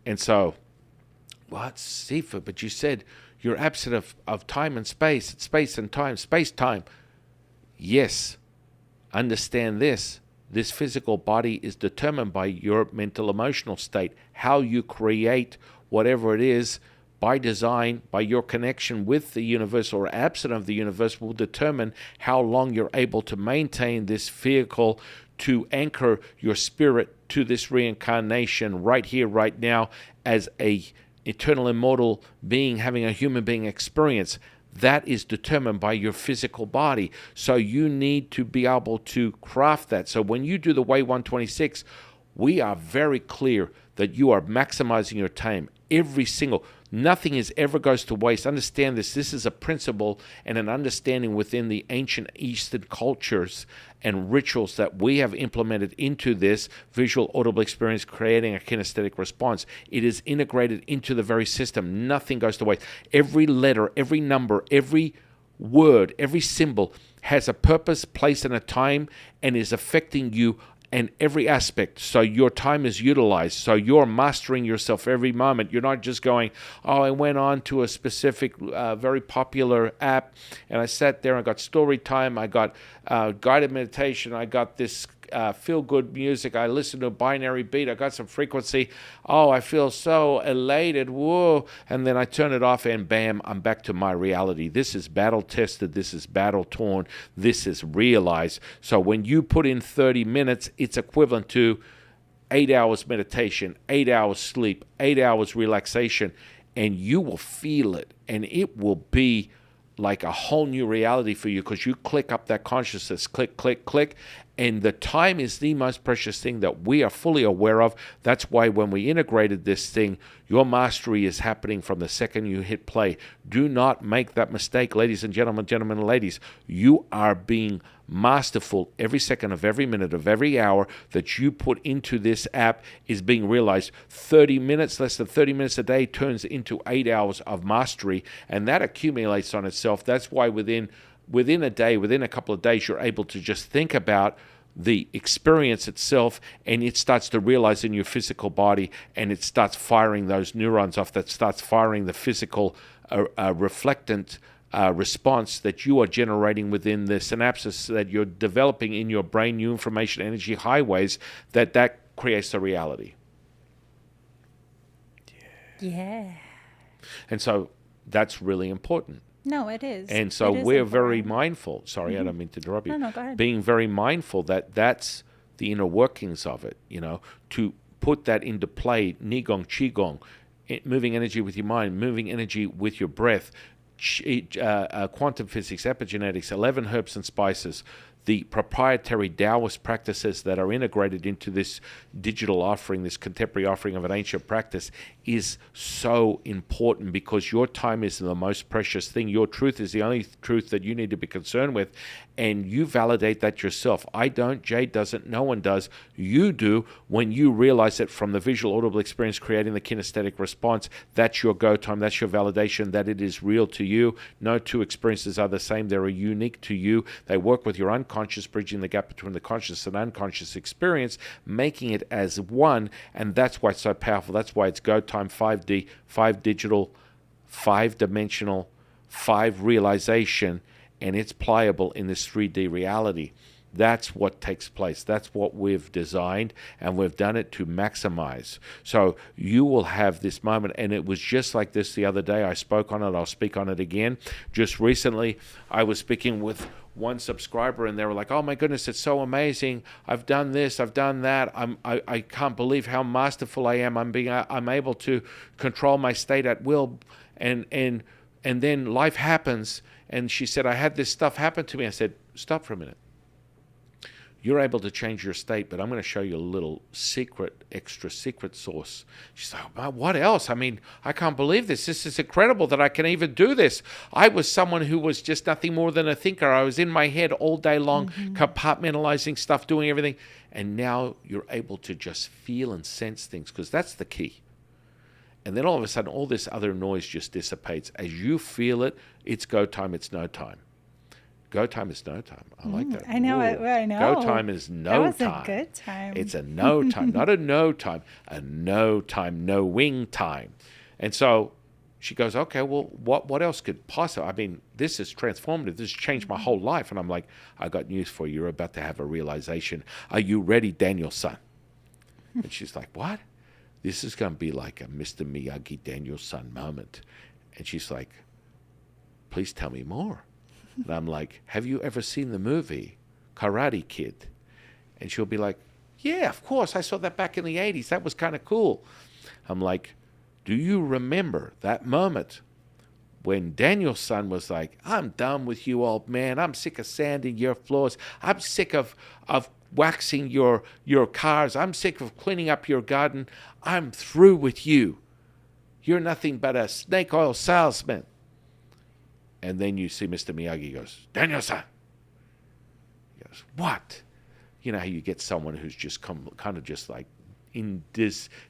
And so, what, Sifa? But you said you're absent of time and space. It's space and time, space-time. Yes, understand this. This physical body is determined by your mental emotional state, how you create whatever it is by design, by your connection with the universe or absent of the universe, will determine how long you're able to maintain this vehicle to anchor your spirit to this reincarnation right here, right now, as a eternal immortal being having a human being experience. That is determined by your physical body. So you need to be able to craft that. So when you do the Way 126, we are very clear that you are maximizing your time. Nothing ever goes to waste. Understand this. This is a principle and an understanding within the ancient Eastern cultures and rituals that we have implemented into this visual audible experience, creating a kinesthetic response. It is integrated into the very system. Nothing goes to waste. Every letter, every number, every word, every symbol has a purpose, place, and a time, and is affecting you and every aspect. So your time is utilized. So you're mastering yourself every moment. You're not just going, oh, I went on to a specific, very popular app, and I sat there and got story time. I got guided meditation. I got this feel-good music. I listened to a binary beat. I got some frequency. Oh, I feel so elated. Whoa. And then I turn it off and bam, I'm back to my reality. This is battle-tested. This is battle-torn. This is realized. So when you put in 30 minutes, it's equivalent to 8 hours meditation, 8 hours sleep, 8 hours relaxation, and you will feel it. And it will be like a whole new reality for you because you click up that consciousness, click, click, click. And the time is the most precious thing that we are fully aware of. That's why when we integrated this thing, your mastery is happening from the second you hit play. Do not make that mistake, ladies and gentlemen, gentlemen and ladies. You are being masterful every second of every minute of every hour that you put into this app is being realized. 30 minutes, less than 30 minutes a day turns into 8 hours of mastery, and that accumulates on itself. That's why within a day, within a couple of days, you're able to just think about the experience itself, and it starts to realize in your physical body, and it starts firing those neurons off, that starts firing the physical reflectant response that you are generating within the synapses that you're developing in your brain, new information energy highways, that creates a reality. Yeah. And so that's really important. No, it is. And so we're very mindful. Sorry, I don't mean to interrupt you. No, go ahead. Being very mindful that that's the inner workings of it, to put that into play, Nigong, Qigong, moving energy with your mind, moving energy with your breath, quantum physics, epigenetics, 11 herbs and spices, the proprietary Taoist practices that are integrated into this digital offering, this contemporary offering of an ancient practice, is so important because your time is the most precious thing. Your truth is the only truth that you need to be concerned with, and you validate that yourself. I don't, Jade doesn't, no one does. You do when you realize that from the visual audible experience, creating the kinesthetic response, that's your go time, that's your validation, that it is real to you. No two experiences are the same. They're unique to you. They work with your unconscious, bridging the gap between the conscious and unconscious experience, making it as one, and that's why it's so powerful. That's why it's go time 5D, 5 digital, 5 dimensional, 5 realization, and it's pliable in this 3D reality. That's what takes place. That's what we've designed, and we've done it to maximize. So you will have this moment, and it was just like this the other day. I spoke on it. I'll speak on it again. Just recently, I was speaking with one subscriber, and they were like, "Oh my goodness, it's so amazing! I've done this, I've done that. I can't believe how masterful I am. I'm able to control my state at will." And then life happens, and she said, "I had this stuff happen to me." I said, "Stop for a minute. You're able to change your state, but I'm going to show you a little secret, extra secret source. She's like, well, what else? I mean, I can't believe this. This is incredible that I can even do this. I was someone who was just nothing more than a thinker. I was in my head all day long, compartmentalizing stuff, doing everything. And now you're able to just feel and sense things, because that's the key. And then all of a sudden, all this other noise just dissipates. As you feel it, it's go time, it's no time. Go time is no time. I like that. I know it. I know. Go time is no time. That was a good time. It's a no time, not a no time, a no time, no wing time. And so she goes, okay, well, what else could possibly, I mean, this is transformative. This has changed my whole life. And I'm like, I got news for you. You're about to have a realization. Are you ready, Daniel-san? And she's like, what? This is going to be like a Mr. Miyagi Daniel-san moment. And she's like, please tell me more. And I'm like, have you ever seen the movie Karate Kid? And she'll be like, yeah, of course. I saw that back in the 80s. That was kind of cool. I'm like, do you remember that moment when Daniel-san was like, I'm done with you, old man. I'm sick of sanding your floors. I'm sick of waxing your cars. I'm sick of cleaning up your garden. I'm through with you. You're nothing but a snake oil salesman. And then you see Mr. Miyagi goes, Daniel-san. He goes, what? You know how you get someone who's just kind of just like in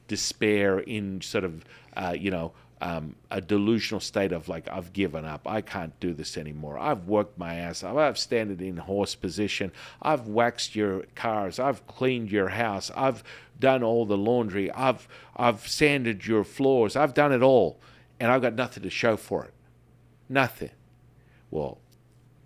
despair, in sort of, a delusional state of like, I've given up. I can't do this anymore. I've worked my ass off. I've standed in horse position. I've waxed your cars. I've cleaned your house. I've done all the laundry. I've sanded your floors. I've done it all. And I've got nothing to show for it. Nothing. Well,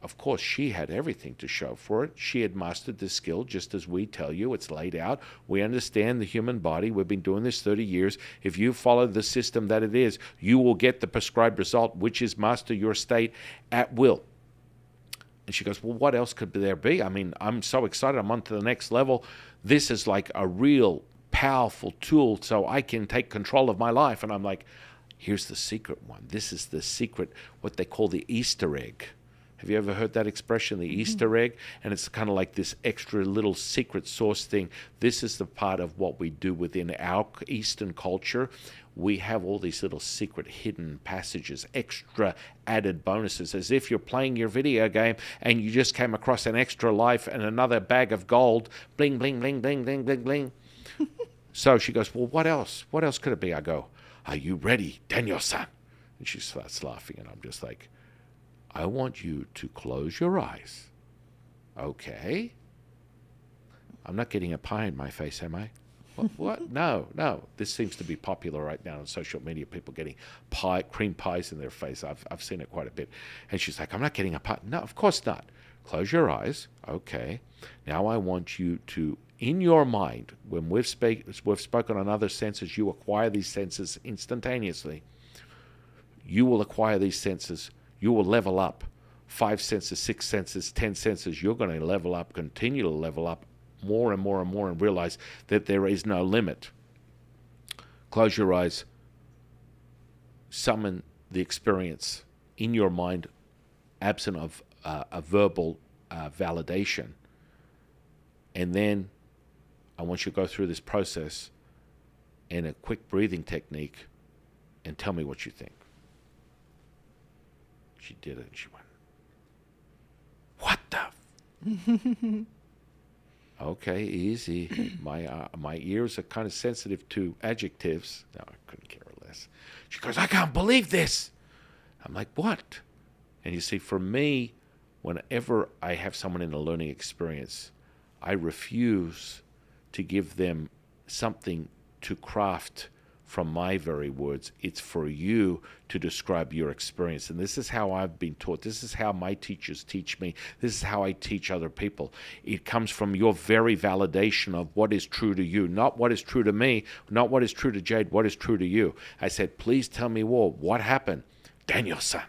of course, she had everything to show for it. She had mastered the skill, just as we tell you. It's laid out. We understand the human body. We've been doing this 30 years. If you follow the system that it is, you will get the prescribed result, which is master your state at will. And she goes, well, what else could there be? I mean, I'm so excited. I'm on to the next level. This is like a real powerful tool so I can take control of my life. And I'm like, here's the secret one. This is the secret, what they call the Easter egg. Have you ever heard that expression, the Easter egg? And it's kind of like this extra little secret sauce thing. This is the part of what we do within our Eastern culture. We have all these little secret hidden passages, extra added bonuses, as if you're playing your video game and you just came across an extra life and another bag of gold. Bling, bling, bling, bling, bling, bling, bling. So she goes, well, what else? What else could it be? I go, are you ready, Daniel-san? And she starts laughing, and I'm just like, I want you to close your eyes. Okay. I'm not getting a pie in my face, am I? What? No. This seems to be popular right now on social media, people getting cream pies in their face. I've seen it quite a bit. And she's like, I'm not getting a pie. No, of course not. Close your eyes. Okay. Now I want you to, in your mind, when we've spoken on other senses, you acquire these senses instantaneously. You will acquire these senses. You will level up 5 senses, 6 senses, 10 senses. You're going to level up, continue to level up more and more and more, and realize that there is no limit. Close your eyes. Summon the experience in your mind, absent of a verbal validation. And then I want you to go through this process in a quick breathing technique and tell me what you think. She did it, and she went, what the? Okay, easy. My ears are kind of sensitive to adjectives. No, I couldn't care less. She goes, I can't believe this. I'm like, what? And you see, for me, whenever I have someone in a learning experience, I refuse to give them something to craft from my very words. It's for you to describe your experience. And this is how I've been taught. This is how my teachers teach me. This is how I teach other people. It comes from your very validation of what is true to you, not what is true to me, not what is true to Jade, what is true to you. I said, please tell me more. What happened? Daniel-san,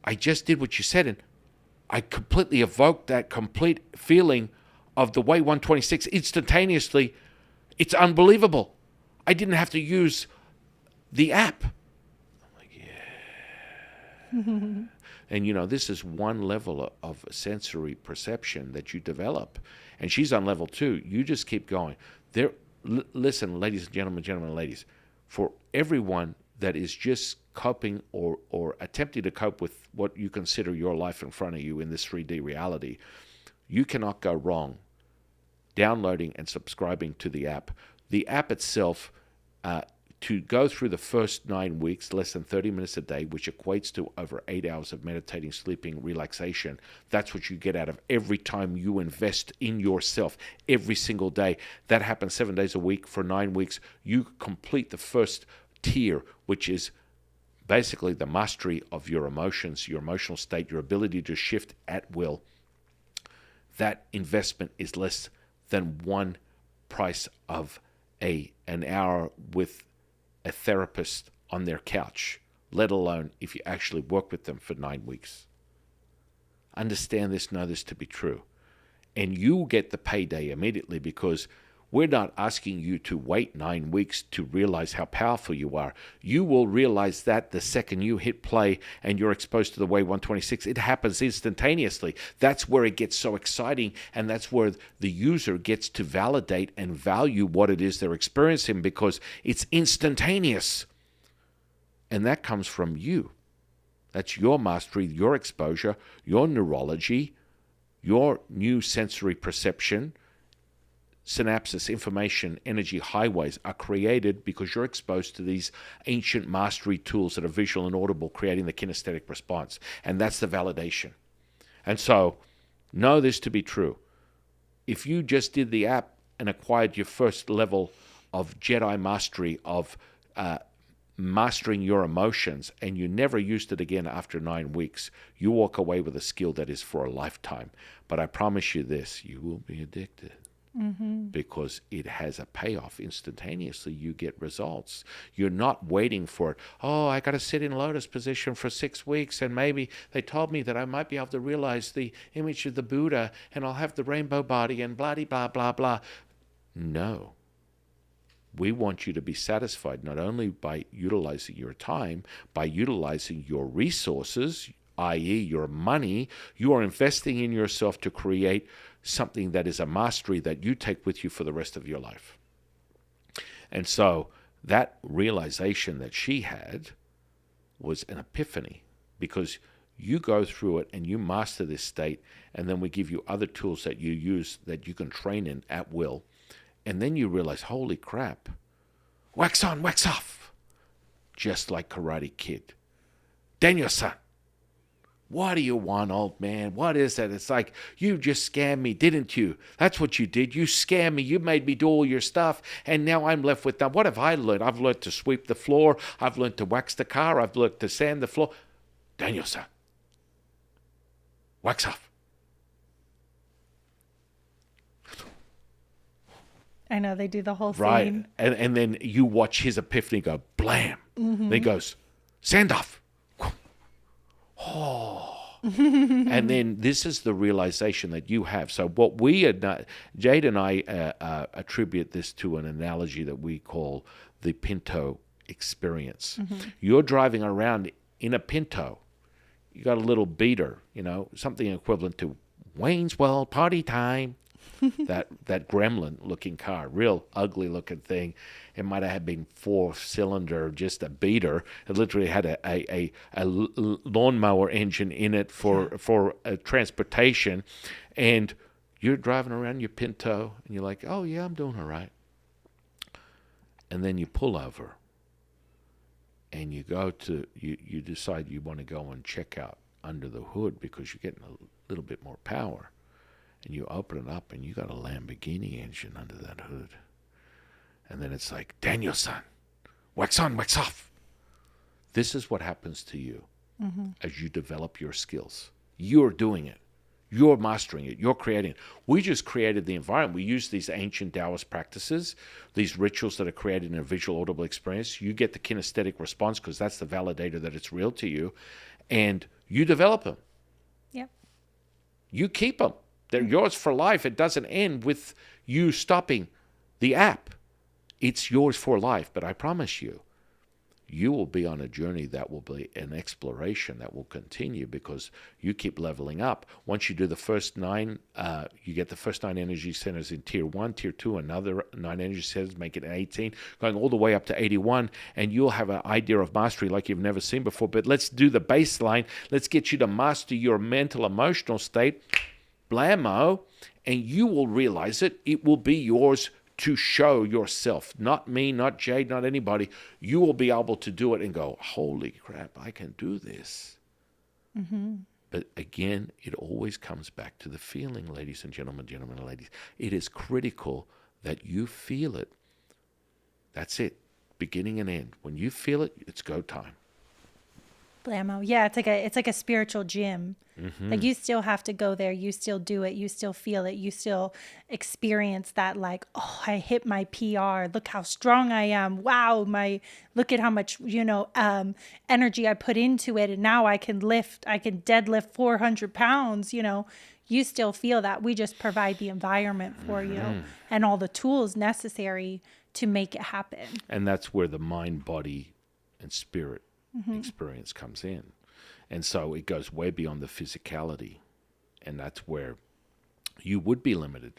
I just did what you said, and I completely evoked that complete feeling of the way 126 instantaneously. It's unbelievable. I didn't have to use the app. I'm like, yeah. And, this is one level of sensory perception that you develop. And she's on level 2. You just keep going. Listen, ladies and gentlemen, ladies, for everyone that is just coping or attempting to cope with what you consider your life in front of you in this 3D reality, you cannot go wrong downloading and subscribing to the app. The app itself, to go through the first 9 weeks, less than 30 minutes a day, which equates to over 8 hours of meditating, sleeping, relaxation. That's what you get out of every time you invest in yourself every single day. That happens 7 days a week for 9 weeks. You complete the first tier, which is basically the mastery of your emotions, your emotional state, your ability to shift at will. That investment is less than one price of an hour with a therapist on their couch, let alone if you actually work with them for 9 weeks. Understand this, know this to be true. And you get the payday immediately, because we're not asking you to wait 9 weeks to realize how powerful you are. You will realize that the second you hit play and you're exposed to the Way 126. It happens instantaneously. That's where it gets so exciting, and that's where the user gets to validate and value what it is they're experiencing, because it's instantaneous. And that comes from you. That's your mastery, your exposure, your neurology, your new sensory perception. Synapses, information, energy highways are created because you're exposed to these ancient mastery tools that are visual and audible, creating the kinesthetic response. And that's the validation. And so, know this to be true. If you just did the app and acquired your first level of Jedi mastery, of mastering your emotions, and you never used it again after 9 weeks, you walk away with a skill that is for a lifetime. But I promise you this, you will be addicted. Because it has a payoff instantaneously. You get results. You're not waiting for it. Oh, I got to sit in lotus position for 6 weeks, and maybe they told me that I might be able to realize the image of the Buddha, and I'll have the rainbow body, and blah, blah, blah, blah. No. We want you to be satisfied not only by utilizing your time, by utilizing your resources, i.e. your money. You are investing in yourself to create something that is a mastery that you take with you for the rest of your life. And so that realization that she had was an epiphany, because you go through it and you master this state, and then we give you other tools that you use that you can train in at will. And then you realize, holy crap, wax on, wax off, just like Karate Kid. Daniel-san, what do you want, old man? What is that? It's like, you just scammed me, didn't you? That's what you did. You scammed me. You made me do all your stuff, and now I'm left with that. What have I learned? I've learned to sweep the floor. I've learned to wax the car. I've learned to sand the floor. Daniel-san, wax off. I know, they do the whole Right. scene. And then you watch his epiphany go, blam. Then he goes, sand off. Oh. And then this is the realization that you have. So what we had not, Jade and I attribute this to an analogy that we call the Pinto experience. You're driving around in a Pinto. You got a little beater, something equivalent to Wayne's World party time. that gremlin-looking car, real ugly-looking thing. It might have been 4-cylinder, just a beater. It literally had a lawnmower engine in it for transportation. And you're driving around your Pinto, and you're like, oh, yeah, I'm doing all right. And then you pull over, and you go to, you decide you want to go and check out under the hood because you're getting a little bit more power. And you open it up, and you got a Lamborghini engine under that hood. And then it's like, Daniel-san, wax on, wax off. This is what happens to you as you develop your skills. You're doing it. You're mastering it. You're creating it. We just created the environment. We use these ancient Taoist practices, these rituals that are created in a visual, audible experience. You get the kinesthetic response because that's the validator that it's real to you. And you develop them. Yep. You keep them. They're yours for life. It doesn't end with you stopping the app. It's yours for life. But I promise you, you will be on a journey that will be an exploration that will continue because you keep leveling up. Once you do the first 9, you get the first 9 energy centers in tier 1, tier 2, another 9 energy centers, make it 18, going all the way up to 81, and you'll have an idea of mastery like you've never seen before. But let's do the baseline. Let's get you to master your mental, emotional state, blammo, and you will realize it. It will be yours to show yourself, not me, not Jade, not anybody. You will be able to do it and go, holy crap, I can do this. Mm-hmm. But again, it always comes back to the feeling, ladies and gentlemen and ladies. It is critical that you feel it. That's it, beginning and end. When you feel it, it's go time. Blammo. Yeah, it's like a spiritual gym. Mm-hmm. Like you still have to go there. You still do it. You still feel it. You still experience that like, oh, I hit my PR. Look how strong I am. Wow. Look at how much, energy I put into it. And now I can deadlift 400 pounds, you still feel that. We just provide the environment for you and all the tools necessary to make it happen. And that's where the mind, body, and spirit experience comes in. And so it goes way beyond the physicality. And that's where you would be limited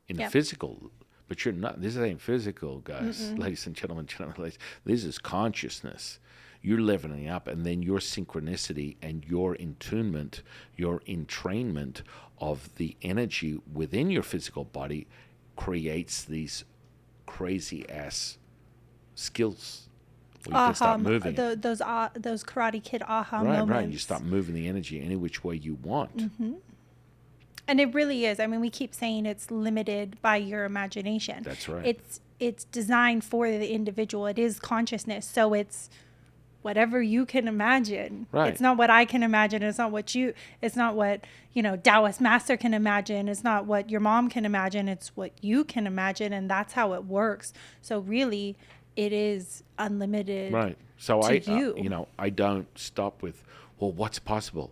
in the physical. But you're not. This ain't physical, guys. Ladies and gentlemen, ladies. This is consciousness. You're leveling up. And then your synchronicity and your attunement, your entrainment of the energy within your physical body creates these crazy-ass skills. You can start moving. Those Karate Kid moments. Right. You start moving the energy any which way you want. Mm-hmm. And it really is. I mean, we keep saying it's limited by your imagination. That's right. It's designed for the individual. It is consciousness. So it's whatever you can imagine. Right. It's not what I can imagine. It's not what Taoist master can imagine. It's not what your mom can imagine. It's what you can imagine. And that's how it works. So really, it is unlimited. Right. So to I don't stop with, well, what's possible?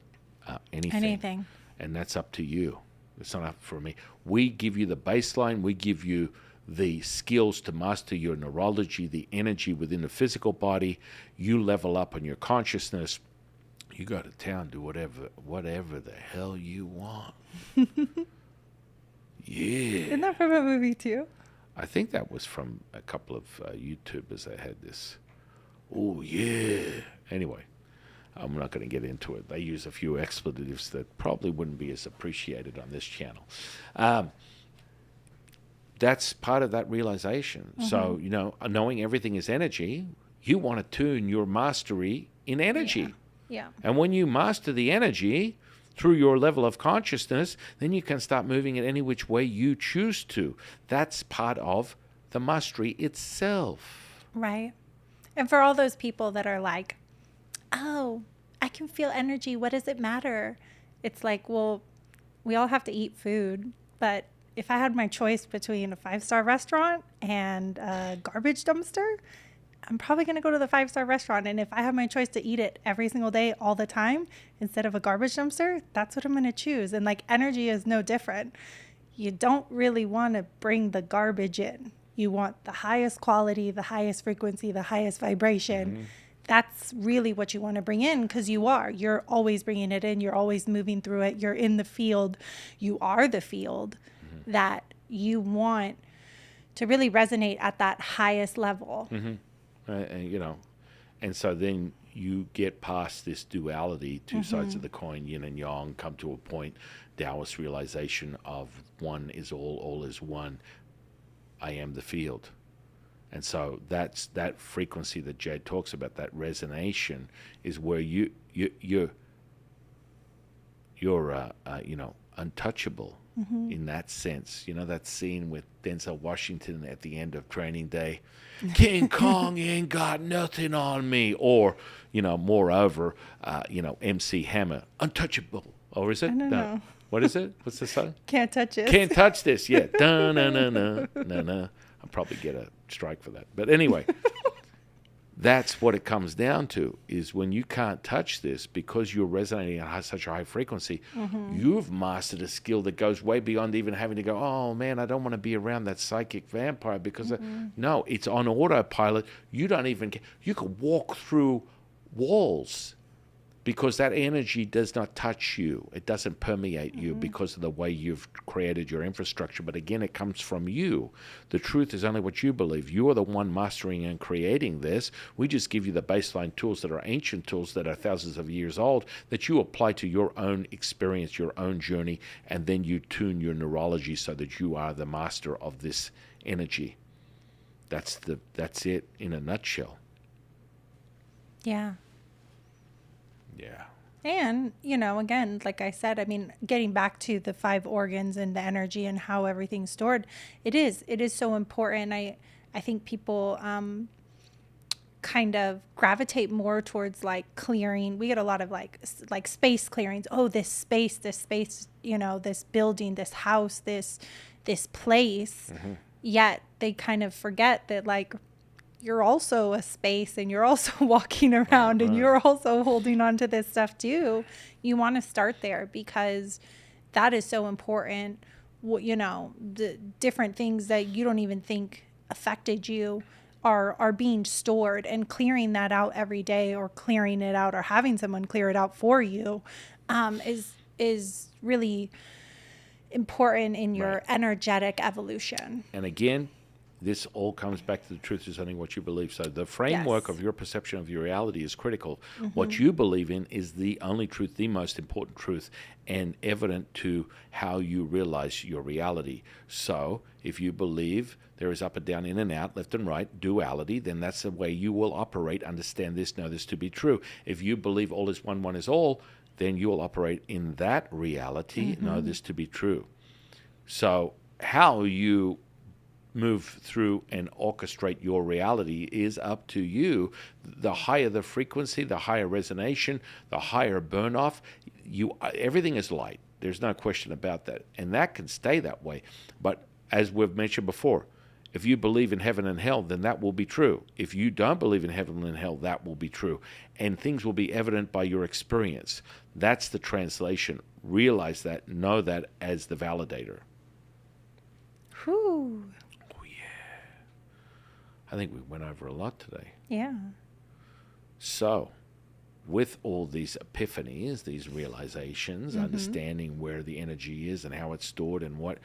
Anything. And that's up to you. It's not up for me. We give you the baseline. We give you the skills to master your neurology, the energy within the physical body. You level up on your consciousness. You go to town, do whatever the hell you want. Yeah. Isn't that from a movie too? I think that was from a couple of YouTubers that had this. Oh, yeah. Anyway, I'm not going to get into it. They use a few expletives that probably wouldn't be as appreciated on this channel. That's part of that realization. Mm-hmm. So, knowing everything is energy, you want to tune your mastery in energy. Yeah. And when you master the energy through your level of consciousness, then you can start moving it any which way you choose to. That's part of the mastery itself. Right. And for all those people that are like, oh, I can feel energy. What does it matter? It's like, well, we all have to eat food. But if I had my choice between a 5-star restaurant and a garbage dumpster, I'm probably going to go to the 5-star restaurant. And if I have my choice to eat it every single day, all the time, instead of a garbage dumpster, that's what I'm going to choose. And like energy is no different. You don't really want to bring the garbage in. You want the highest quality, the highest frequency, the highest vibration. Mm-hmm. That's really what you want to bring in because you're always bringing it in. You're always moving through it. You're in the field. You are the field that you want to really resonate at that highest level. Mm-hmm. And so then you get past this duality, two sides of the coin, yin and yang, come to a point, Taoist realization of one is all is one. I am the field. And so that's that frequency that Jade talks about, that resonation, is where you're untouchable in that sense. You know that scene with Denzel Washington at the end of Training Day, King Kong, you ain't got nothing on me, or moreover, MC Hammer, untouchable, or is it? I don't know. What is it? What's the song? Can't touch it. Can't touch this. Yeah. Dun, na, na, na, na, na. I'll probably get a strike for that. But anyway, That's what it comes down to, is when you can't touch this because you're resonating at such a high frequency, you've mastered a skill that goes way beyond even having to go, oh man, I don't want to be around that psychic vampire because, no, it's on autopilot. You don't even, you can walk through walls because that energy does not touch you. It doesn't permeate you because of the way you've created your infrastructure. But again, it comes from you. The truth is only what you believe. You are the one mastering and creating this. We just give you the baseline tools that are ancient tools that are thousands of years old that you apply to your own experience, your own journey, and then you tune your neurology so that you are the master of this energy. That's it in a nutshell. Yeah. Yeah. And, again, like I said, I mean, getting back to the 5 organs and the energy and how everything's stored, it is so important. I think people kind of gravitate more towards like clearing. We get a lot of like space clearings. Oh, this space, this building, this house, this place. Yet they kind of forget that like you're also a space and you're also walking around and you're also holding on to this stuff too. You want to start there because that is so important. The different things that you don't even think affected you are being stored, and clearing that out every day, or clearing it out or having someone clear it out for you is really important in your energetic evolution. And again, this all comes back to the truth is only what you believe. So the framework of your perception of your reality is critical. What you believe in is the only truth, the most important truth, and evident to how you realize your reality. So if you believe there is up and down, in and out, left and right, duality, then that's the way you will operate. Understand this, know this to be true. If you believe all is one, one is all, then you will operate in that reality, know this to be true. So how you move through and orchestrate your reality is up to you. The higher the frequency, the higher resonation, the higher burn off, everything is light. There's no question about that. And that can stay that way. But as we've mentioned before, if you believe in heaven and hell, then that will be true. If you don't believe in heaven and hell, that will be true. And things will be evident by your experience. That's the translation. Realize that, know that as the validator. Whew. I think we went over a lot today. Yeah. So, with all these epiphanies, these realizations, understanding where the energy is and how it's stored and what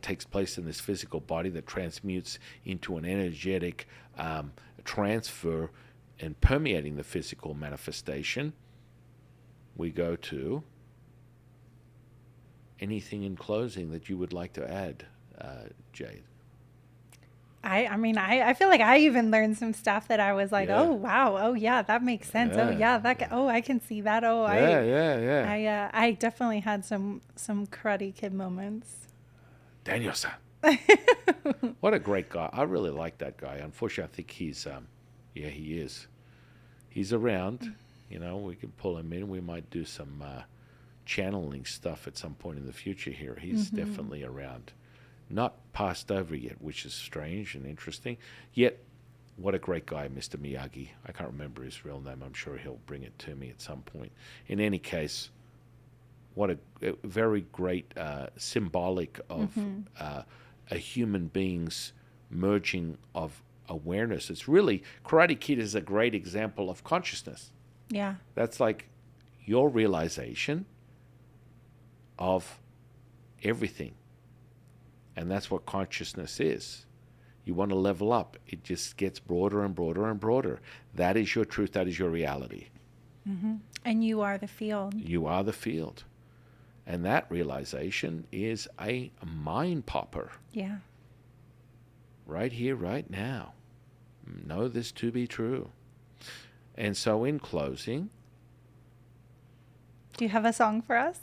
takes place in this physical body that transmutes into an energetic transfer and permeating the physical manifestation, we go to anything in closing that you would like to add, Jade. I feel like I even learned some stuff that I was like, oh, wow. Oh, yeah, that makes sense. Oh, yeah, I can see that. Oh, I definitely had some Karate Kid moments. Daniel-san. What a great guy. I really like that guy. Unfortunately, I think he's, he is. He's around. We can pull him in. We might do some channeling stuff at some point in the future here. He's definitely around. Not passed over yet, which is strange and interesting. Yet, what a great guy, Mr. Miyagi. I can't remember his real name. I'm sure he'll bring it to me at some point. In any case, what a very great symbolic of a human being's merging of awareness. It's really, Karate Kid is a great example of consciousness. Yeah. That's like your realization of everything. And that's what consciousness is. You want to level up. It just gets broader and broader and broader. That is your truth. That is your reality. And you are the field. You are the field. And that realization is a mind popper. Yeah. Right here, right now. Know this to be true. And so in closing, do you have a song for us?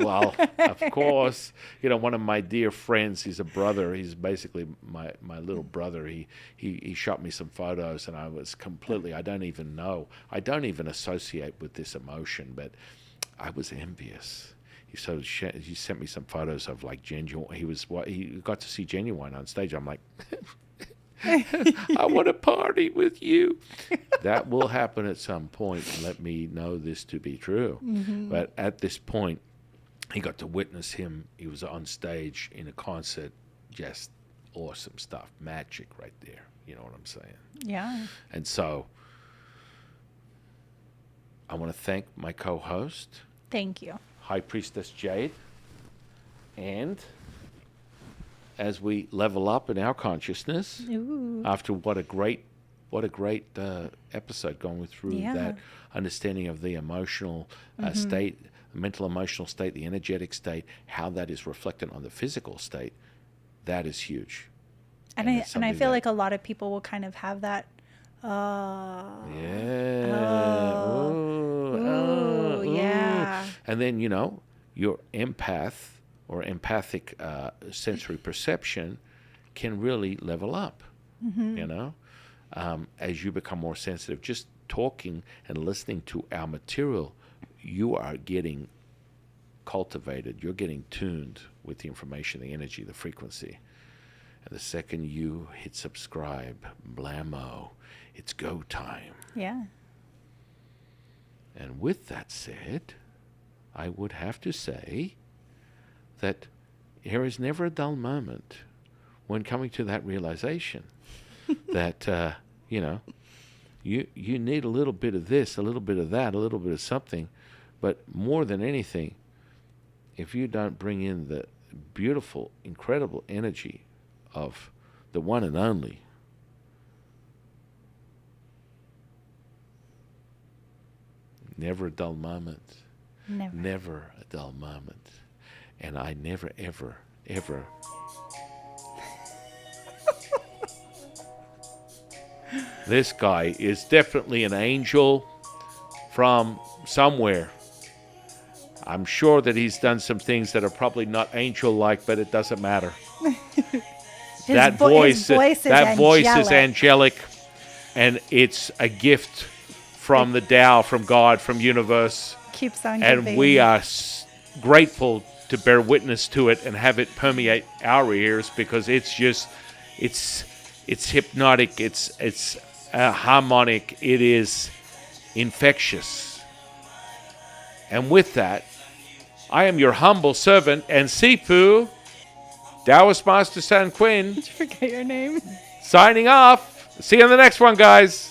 Well, of course. One of my dear friends, he's a brother. He's basically my little brother. He shot me some photos, and I was completely, I don't even know. I don't even associate with this emotion, but I was envious. He sent me some photos of like Genuine. He got to see Genuine on stage. I'm like, I want to party with you. That will happen at some point, and let me know this to be true. Mm-hmm. But at this point, he got to witness him. He was on stage in a concert, just awesome stuff, magic right there. You know what I'm saying? Yeah. And so I want to thank my co-host, Thank you. High Priestess Jade, and as we level up in our consciousness, Ooh. after what a great episode going through Yeah. that understanding of the emotional state, the mental emotional state, the energetic state, how that is reflected on the physical state, that is huge. And it's I something feel that- like a lot of people will kind of have that. Yeah. Oh. Ooh, Ooh, yeah. And then, your empath or empathic sensory perception can really level up, as you become more sensitive. Just talking and listening to our material, you are getting cultivated. You're getting tuned with the information, the energy, the frequency. And the second you hit subscribe, blammo, it's go time. Yeah. And with that said, I would have to say that there is never a dull moment when coming to that realization that, you need a little bit of this, a little bit of that, a little bit of something. But more than anything, if you don't bring in the beautiful, incredible energy of the one and only, never a dull moment. Never a dull moment. And I never, ever, ever this guy is definitely an angel from somewhere. I'm sure that he's done some things that are probably not angel-like, but it doesn't matter. His voice is angelic, and it's a gift from the Tao, from God, from universe. Keeps on And giving. we are grateful to bear witness to it and have it permeate our ears, because it's just, it's hypnotic, it's harmonic, it is infectious. And with that, I am your humble servant and Sifu, Taoist Master San Quinn, Did you forget your name? signing off. See you in the next one, guys.